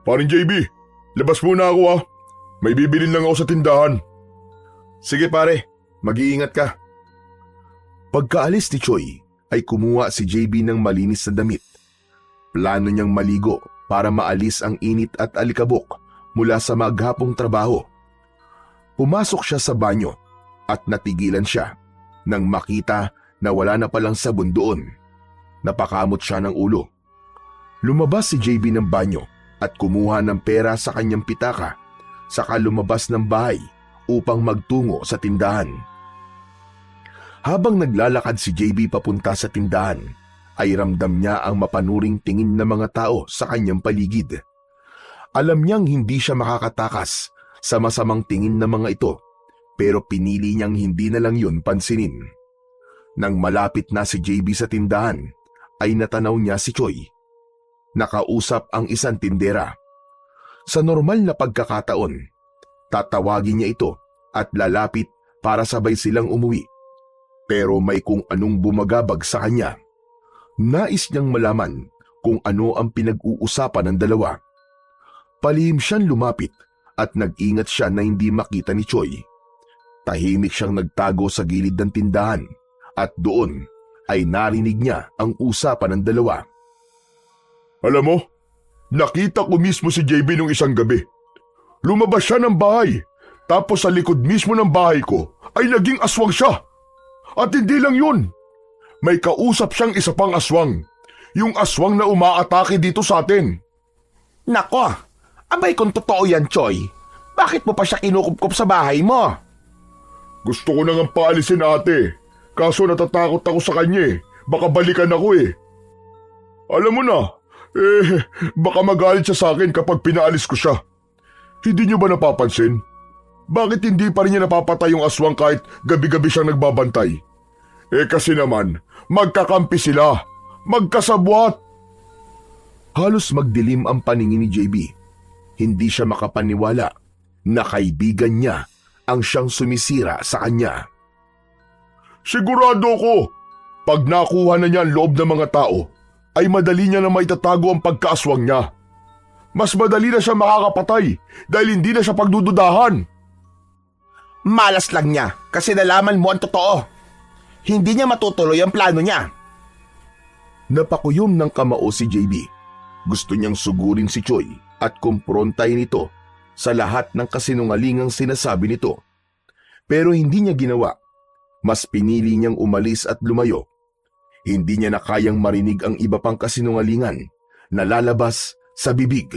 Paring JB, labas muna ako ah. May bibilin lang ako sa tindahan. Sige pare, mag-iingat ka. Pagkaalis ni Choi, ay kumuha si JB ng malinis na damit. Plano niyang maligo para maalis ang init at alikabok mula sa maghapong trabaho. Pumasok siya sa banyo at natigilan siya nang makita na wala na palang sabon doon. Napakamot siya ng ulo. Lumabas si JB ng banyo at kumuha ng pera sa kanyang pitaka, saka lumabas ng bahay upang magtungo sa tindahan. Habang naglalakad si JB papunta sa tindahan, ay ramdam niya ang mapanuring tingin ng mga tao sa kanyang paligid. Alam niyang hindi siya makakatakas sa masamang tingin ng mga ito, pero pinili niyang hindi na lang yun pansinin. Nang malapit na si JB sa tindahan, ay natanaw niya si Choi. Nakausap ang isang tindera. Sa normal na pagkakataon, tatawagin niya ito at lalapit para sabay silang umuwi. Pero may kung anong bumagabag sa kanya. Nais niyang malaman kung ano ang pinag-uusapan ng dalawa. Palihim siyang lumapit at nag-ingat siya na hindi makita ni Choi. Tahimik siyang nagtago sa gilid ng tindahan at doon ay narinig niya ang usapan ng dalawa. Alam mo, nakita ko mismo si JB nung isang gabi. Lumabas siya ng bahay, tapos sa likod mismo ng bahay ko ay naging aswang siya. At hindi lang yun, may kausap siyang isa pang aswang, yung aswang na umaatake dito sa atin. Nako, abay kung totoo yan, Choi, bakit mo pa siya kinukupkup sa bahay mo? Gusto ko nang paalisin ate, kaso natatakot ako sa kanya baka balikan ako Alam mo na, baka magalit siya sa akin kapag pinaalis ko siya. Hindi niyo ba napapansin? Bakit hindi pa rin niya napapatay yung aswang kahit gabi-gabi siyang nagbabantay? Kasi naman, magkakampi sila Magkasabwat! Halos magdilim ang paningin ni JB. Hindi siya makapaniwala na kaibigan niya ang siyang sumisira sa kanya. Sigurado ko, pag nakuha na niya ang loob ng mga tao, ay madali niya na maitatago ang pagkaaswang niya. Mas madali na siya makakapatay dahil hindi na siya pagdududahan. Malas lang niya kasi nalaman mo ang totoo. Hindi niya matutuloy ang plano niya. Napakuyom ng kamao si JB. Gusto niyang sugurin si Choi at kumprontahin ito sa lahat ng kasinungalingang sinasabi nito. Pero hindi niya ginawa. Mas pinili niyang umalis at lumayo. Hindi niya na kayang marinig ang iba pang kasinungalingan na lalabas sa bibig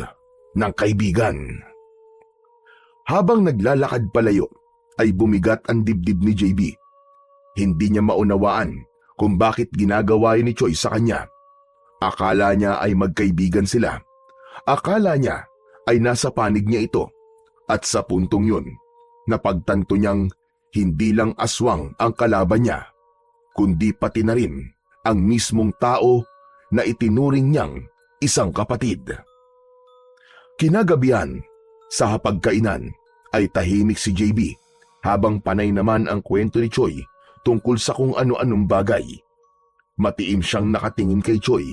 ng kaibigan. Habang naglalakad palayo, ay bumigat ang dibdib ni JB. Hindi niya maunawaan kung bakit ginagawa ni Choi sa kanya. Akala niya ay magkaibigan sila. Akala niya ay nasa panig niya ito. At sa puntong yun, napagtanto niyang hindi lang aswang ang kalaban niya, kundi pati na rin ang mismong tao na itinuring niyang isang kapatid. Kinagabihan, sa hapagkainan, ay tahimik si JB habang panay naman ang kwento ni Choi tungkol sa kung ano-anong bagay. Matiim siyang nakatingin kay Choi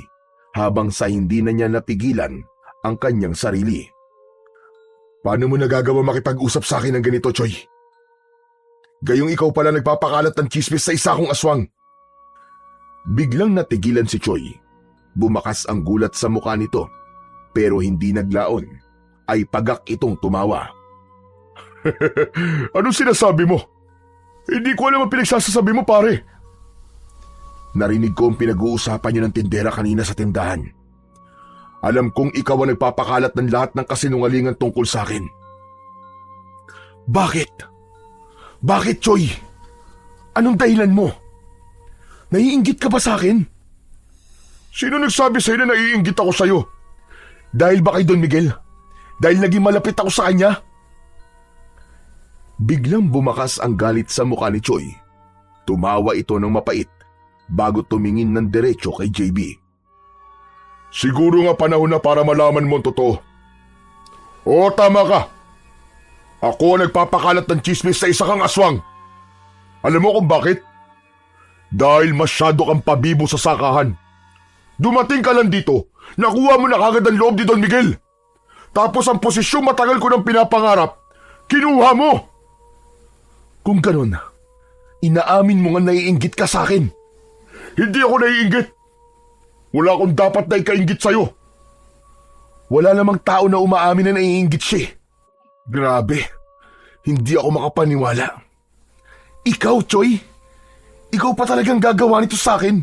habang sa hindi na niya napigilan ang kanyang sarili. Paano mo nagagawa makipag-usap sa akin ng ganito, Choi? Gayong ikaw pala nagpapakalat ng chismis sa isa kong aswang. Biglang natigilan si Choi. Bumakas ang gulat sa mukha nito, pero hindi naglaon. Ay pagak itong tumawa. Anong sinasabi mo? Hindi ko alam ang pinagsasasabi mo, pare. Narinig ko ang pinag-uusapan niyo ng tindera kanina sa tindahan. Alam kong ikaw ang nagpapakalat ng lahat ng kasinungalingan tungkol sa akin. Bakit? Bakit, Choi? Anong dahilan mo? Naiinggit ka ba sa akin? Sino nagsabi sa'yo na naiinggit ako sa'yo? Dahil ba kay Don Miguel? Dahil naging malapit ako sa kanya? Biglang bumakas ang galit sa mukha ni Choi. Tumawa ito ng mapait bago tumingin ng diretso kay JB. Siguro nga panahon na para malaman mo ang totoo. Oo, tama ka. Ako ang nagpapakalat ng chismis sa isa kang aswang. Alam mo kung bakit? Dahil masyado kang pabibo sa sakahan. Dumating ka lang dito, nakuha mo na kagad ang loob ni Don Miguel. Tapos ang posisyong matagal ko ng pinapangarap, kinuha mo. Kung ganun, inaamin mo nga naiinggit ka sa akin. Hindi ako naiinggit. Wala akong dapat na ikainggit sa'yo. Wala namang tao na umaamin na naiinggit siya. Grabe, hindi ako makapaniwala. Ikaw, Choi? Ikaw pa talagang gagawa nito sa akin?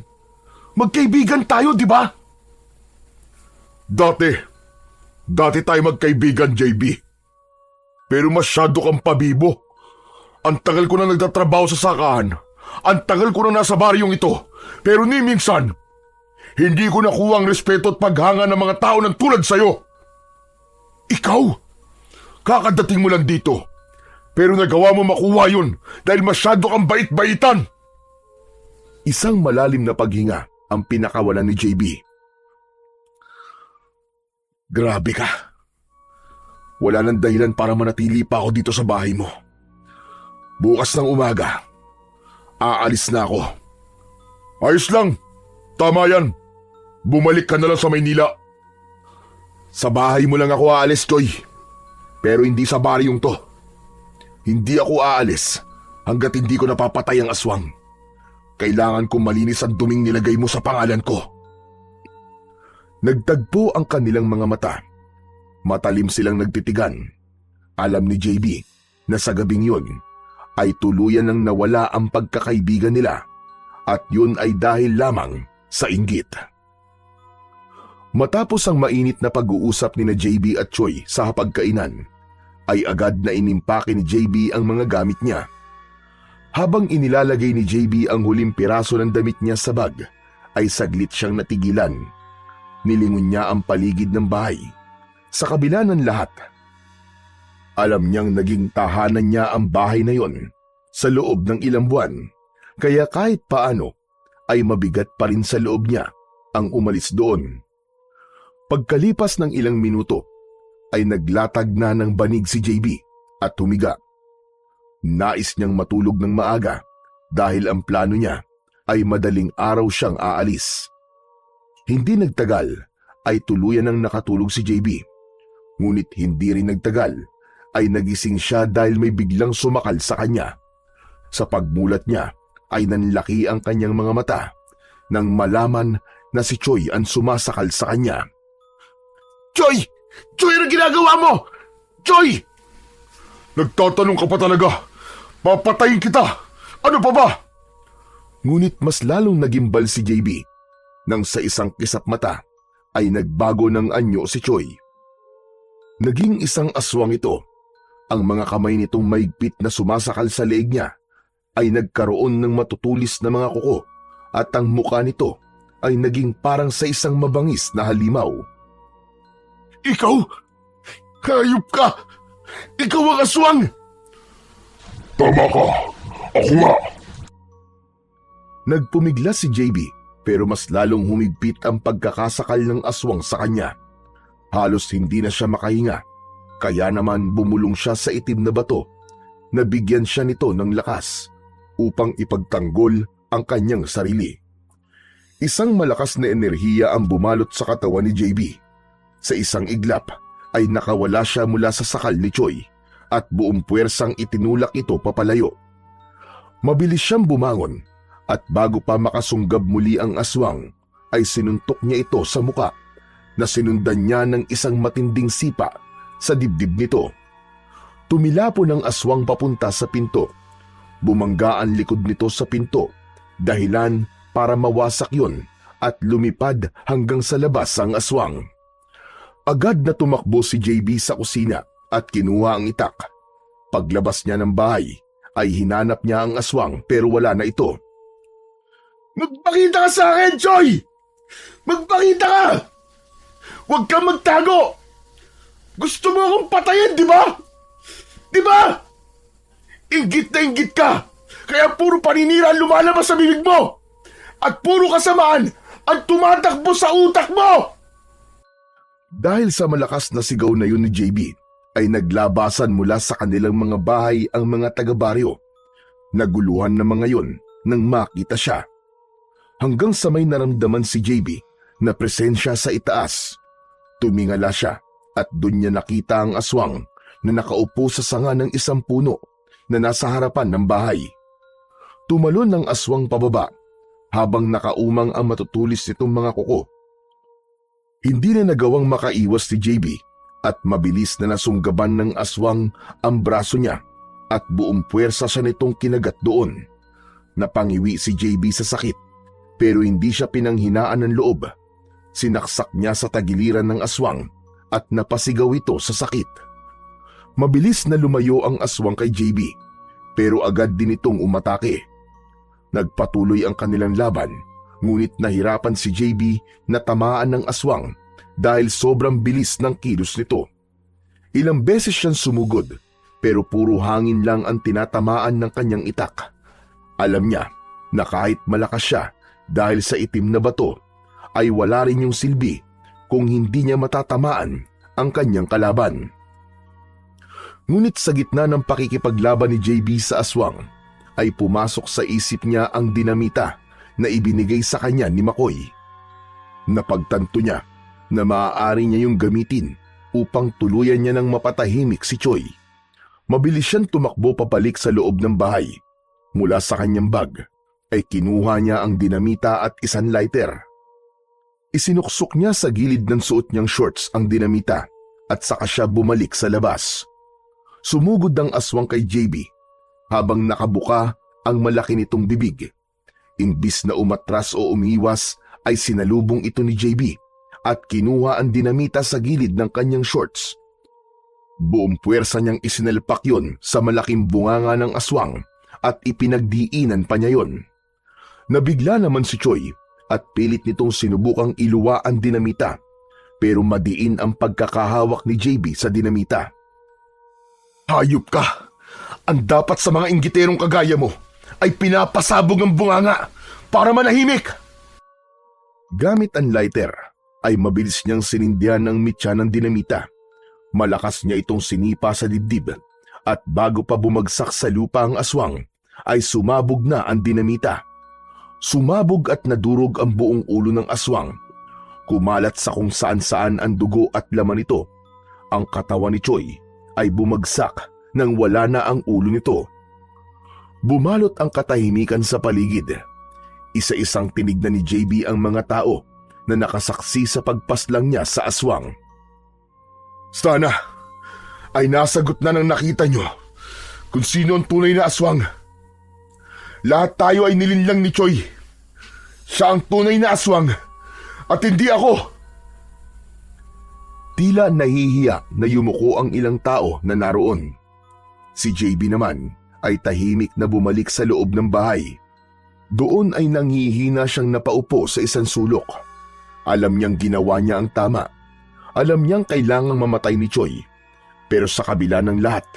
Magkaibigan tayo, di ba? Dati tayo magkaibigan, JB. Pero masyado kang pabibo. Ang tagal ko na nagtatrabaho sa sakahan. Ang tagal ko na nasa baryong ito. Pero ni minsan, hindi ko nakuha ang respeto at paghanga ng mga tao ng tulad sa'yo. Ikaw, kakadating mo lang dito. Pero nagawa mo makuha yun dahil masyado kang bait-baitan. Isang malalim na paghinga ang pinakawalan ni JB. Grabe ka. Wala nang dahilan para manatili pa ako dito sa bahay mo. Bukas ng umaga, aalis na ako. Ayos lang. Tama yan. Bumalik ka na lang sa Maynila. Sa bahay mo lang ako aalis, Choi. Pero hindi sa baryong to. Hindi ako aalis hanggat hindi ko napapatay ang aswang. Kailangan kong malinis ang duming nilagay mo sa pangalan ko. Nagtagpo ang kanilang mga mata. Matalim silang nagtitigan. Alam ni JB na sa gabing yun ay tuluyan nang nawala ang pagkakaibigan nila at yun ay dahil lamang sa inggit. Matapos ang mainit na pag-uusap ni na JB at Choi sa hapagkainan, ay agad na inimpake ni JB ang mga gamit niya. Habang inilalagay ni JB ang huling piraso ng damit niya sa bag, ay saglit siyang natigilan. Nilingon niya ang paligid ng bahay. Sa kabila ng lahat, alam niyang naging tahanan niya ang bahay na yon sa loob ng ilang buwan, kaya kahit paano ay mabigat pa rin sa loob niya ang umalis doon. Pagkalipas ng ilang minuto, ay naglatag na ng banig si JB at humiga. Nais niyang matulog ng maaga dahil ang plano niya ay madaling araw siyang aalis. Hindi nagtagal ay tuluyan ng nakatulog si JB. Ngunit hindi rin nagtagal ay nagising siya dahil may biglang sumakal sa kanya. Sa pagmulat niya ay nanlaki ang kanyang mga mata nang malaman na si Choi ang sumasakal sa kanya. Choy! Choy, ano ginagawa mo? Choy! Nagtatanong ka pa talaga. Papatayin kita. Ano pa ba? Ngunit mas lalong nagimbal si JB nang sa isang kisap mata ay nagbago ng anyo si Choi. Naging isang aswang ito. Ang mga kamay nitong maigpit na sumasakal sa leeg niya ay nagkaroon ng matutulis na mga kuko at ang mukha nito ay naging parang sa isang mabangis na halimaw. Ikaw? Hayop ka! Ikaw ang aswang! Tama ka! Ako nga! Nagpumigla si JB pero mas lalong humigpit ang pagkakasakal ng aswang sa kanya. Halos hindi na siya makahinga, kaya naman bumulong siya sa itim na bato. Nabigyan siya nito ng lakas upang ipagtanggol ang kanyang sarili. Isang malakas na enerhiya ang bumalot sa katawan ni JB. Sa isang iglap ay nakawala siya mula sa sakal ni Choi at buong puwersang itinulak ito papalayo. Mabilis siyang bumangon at bago pa makasunggab muli ang aswang ay sinuntok niya ito sa muka na sinundan niya ng isang matinding sipa sa dibdib nito. Tumilapo ng aswang papunta sa pinto. Bumangga ang likod nito sa pinto, dahilan para mawasak yun at lumipad hanggang sa labas ang aswang. Agad na tumakbo si JB sa kusina at kinuha ang itak. Paglabas niya ng bahay ay hinanap niya ang aswang pero wala na ito. Magpakita ka sa akin, Choy! Magpakita ka! Huwag kang magtago! Gusto mo akong patayin, di ba? Di ba? Inggit na inggit ka! Kaya puro paninira ang lumalabas sa bibig mo! At puro kasamaan ang tumatakbo sa utak mo! Dahil sa malakas na sigaw na yun ni JB, ay naglabasan mula sa kanilang mga bahay ang mga taga-baryo. Naguluhan na mga yun nang makita siya. Hanggang sa may naramdaman si JB na presensya sa itaas. Tumingala siya at doon niya nakita ang aswang na nakaupo sa sanga ng isang puno na nasa harapan ng bahay. Tumalon ng aswang pababa habang nakaumang ang matutulis nitong mga kuko. Hindi na nagawang makaiwas si JB at mabilis na nasunggaban ng aswang ang braso niya at buong puwersa siya nitong kinagat doon. Napangiwi si JB sa sakit pero hindi siya pinanghinaan ng loob. Sinaksak niya sa tagiliran ng aswang at napasigaw ito sa sakit. Mabilis na lumayo ang aswang kay JB pero agad din itong umatake. Nagpatuloy ang kanilang laban. Ngunit nahirapan si JB na tamaan ng aswang dahil sobrang bilis ng kilos nito. Ilang beses siyang sumugod pero puro hangin lang ang tinatamaan ng kanyang itak. Alam niya na kahit malakas siya dahil sa itim na bato ay wala rin yung silbi kung hindi niya matatamaan ang kanyang kalaban. Ngunit sa gitna ng pakikipaglaban ni JB sa aswang ay pumasok sa isip niya ang dinamita na ibinigay sa kanya ni McCoy. Napagtanto niya na maaari niya yung gamitin upang tuluyan niya ng mapatahimik si Choi. Mabilis siyang tumakbo papalik sa loob ng bahay. Mula sa kanyang bag ay kinuha niya ang dinamita at isang lighter. Isinuksok niya sa gilid ng suot niyang shorts ang dinamita at saka siya bumalik sa labas. Sumugod ang aswang kay JB habang nakabuka ang malaki nitong bibig. Imbis na umatras o umiwas ay sinalubong ito ni JB at kinuha ang dinamita sa gilid ng kanyang shorts. Buong puwersa niyang isinalpak yon sa malaking bunganga ng aswang at ipinagdiinan pa niya yon. Nabigla naman si Choi at pilit nitong sinubukang iluwa ang dinamita pero madiin ang pagkakahawak ni JB sa dinamita. Hayop ka! Ang dapat sa mga inggiterong kagaya mo ay pinapasabog ang bunganga para manahimik. Gamit ang lighter, ay mabilis niyang sinindihan ng mitya ng dinamita. Malakas niya itong sinipa sa dibdib at bago pa bumagsak sa lupa ang aswang, ay sumabog na ang dinamita. Sumabog at nadurog ang buong ulo ng aswang. Kumalat sa kung saan-saan ang dugo at laman nito. Ang katawan ni Choi ay bumagsak nang wala na ang ulo nito. Bumalot ang katahimikan sa paligid. Isa-isang tinignan ni JB ang mga tao na nakasaksi sa pagpaslang niya sa aswang. Sana ay nasagot na ng nakita nyo kung sino ang tunay na aswang. Lahat tayo ay nilinlang ni Choi. Siya ang tunay na aswang at hindi ako. Tila nahihiya na yumuko ang ilang tao na naroon. Si JB naman ay tahimik na bumalik sa loob ng bahay. Doon ay nanghihina siyang napaupo sa isang sulok. Alam niyang ginawa niya ang tama. Alam niyang kailangang mamatay ni Choi. Pero sa kabila ng lahat,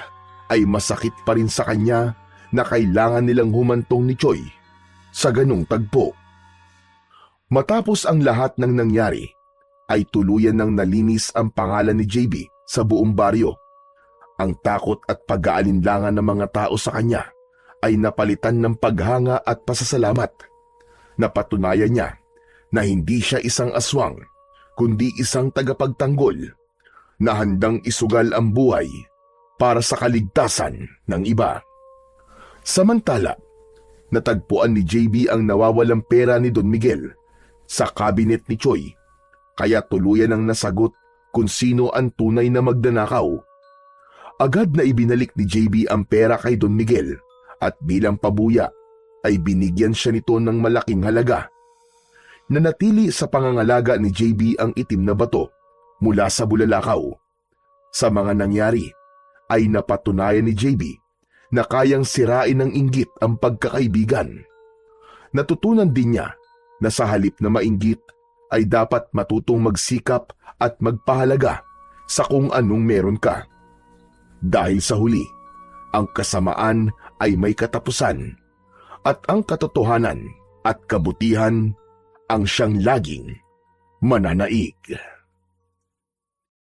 ay masakit pa rin sa kanya na kailangan nilang humantong ni Choi sa ganung tagpo. Matapos ang lahat ng nangyari, ay tuluyan ng nalinis ang pangalan ni JB sa buong baryo. Ang takot at pag-aalinlangan ng mga tao sa kanya ay napalitan ng paghanga at pasasalamat. Napatunayan niya na hindi siya isang aswang, kundi isang tagapagtanggol na handang isugal ang buhay para sa kaligtasan ng iba. Samantala, natagpuan ni JB ang nawawalang pera ni Don Miguel sa cabinet ni Choi, kaya tuluyan ang nasagot kung sino ang tunay na magnanakaw. Agad na ibinalik ni JB ang pera kay Don Miguel at bilang pabuya ay binigyan siya nito ng malaking halaga. Nanatili sa pangangalaga ni JB ang itim na bato mula sa bulalakaw. Sa mga nangyari ay napatunayan ni JB na kayang sirain ng inggit ang pagkakaibigan. Natutunan din niya na sa halip na mainggit ay dapat matutong magsikap at magpahalaga sa kung anong meron ka. Dahil sa huli, ang kasamaan ay may katapusan at ang katotohanan at kabutihan ang siyang laging mananaig.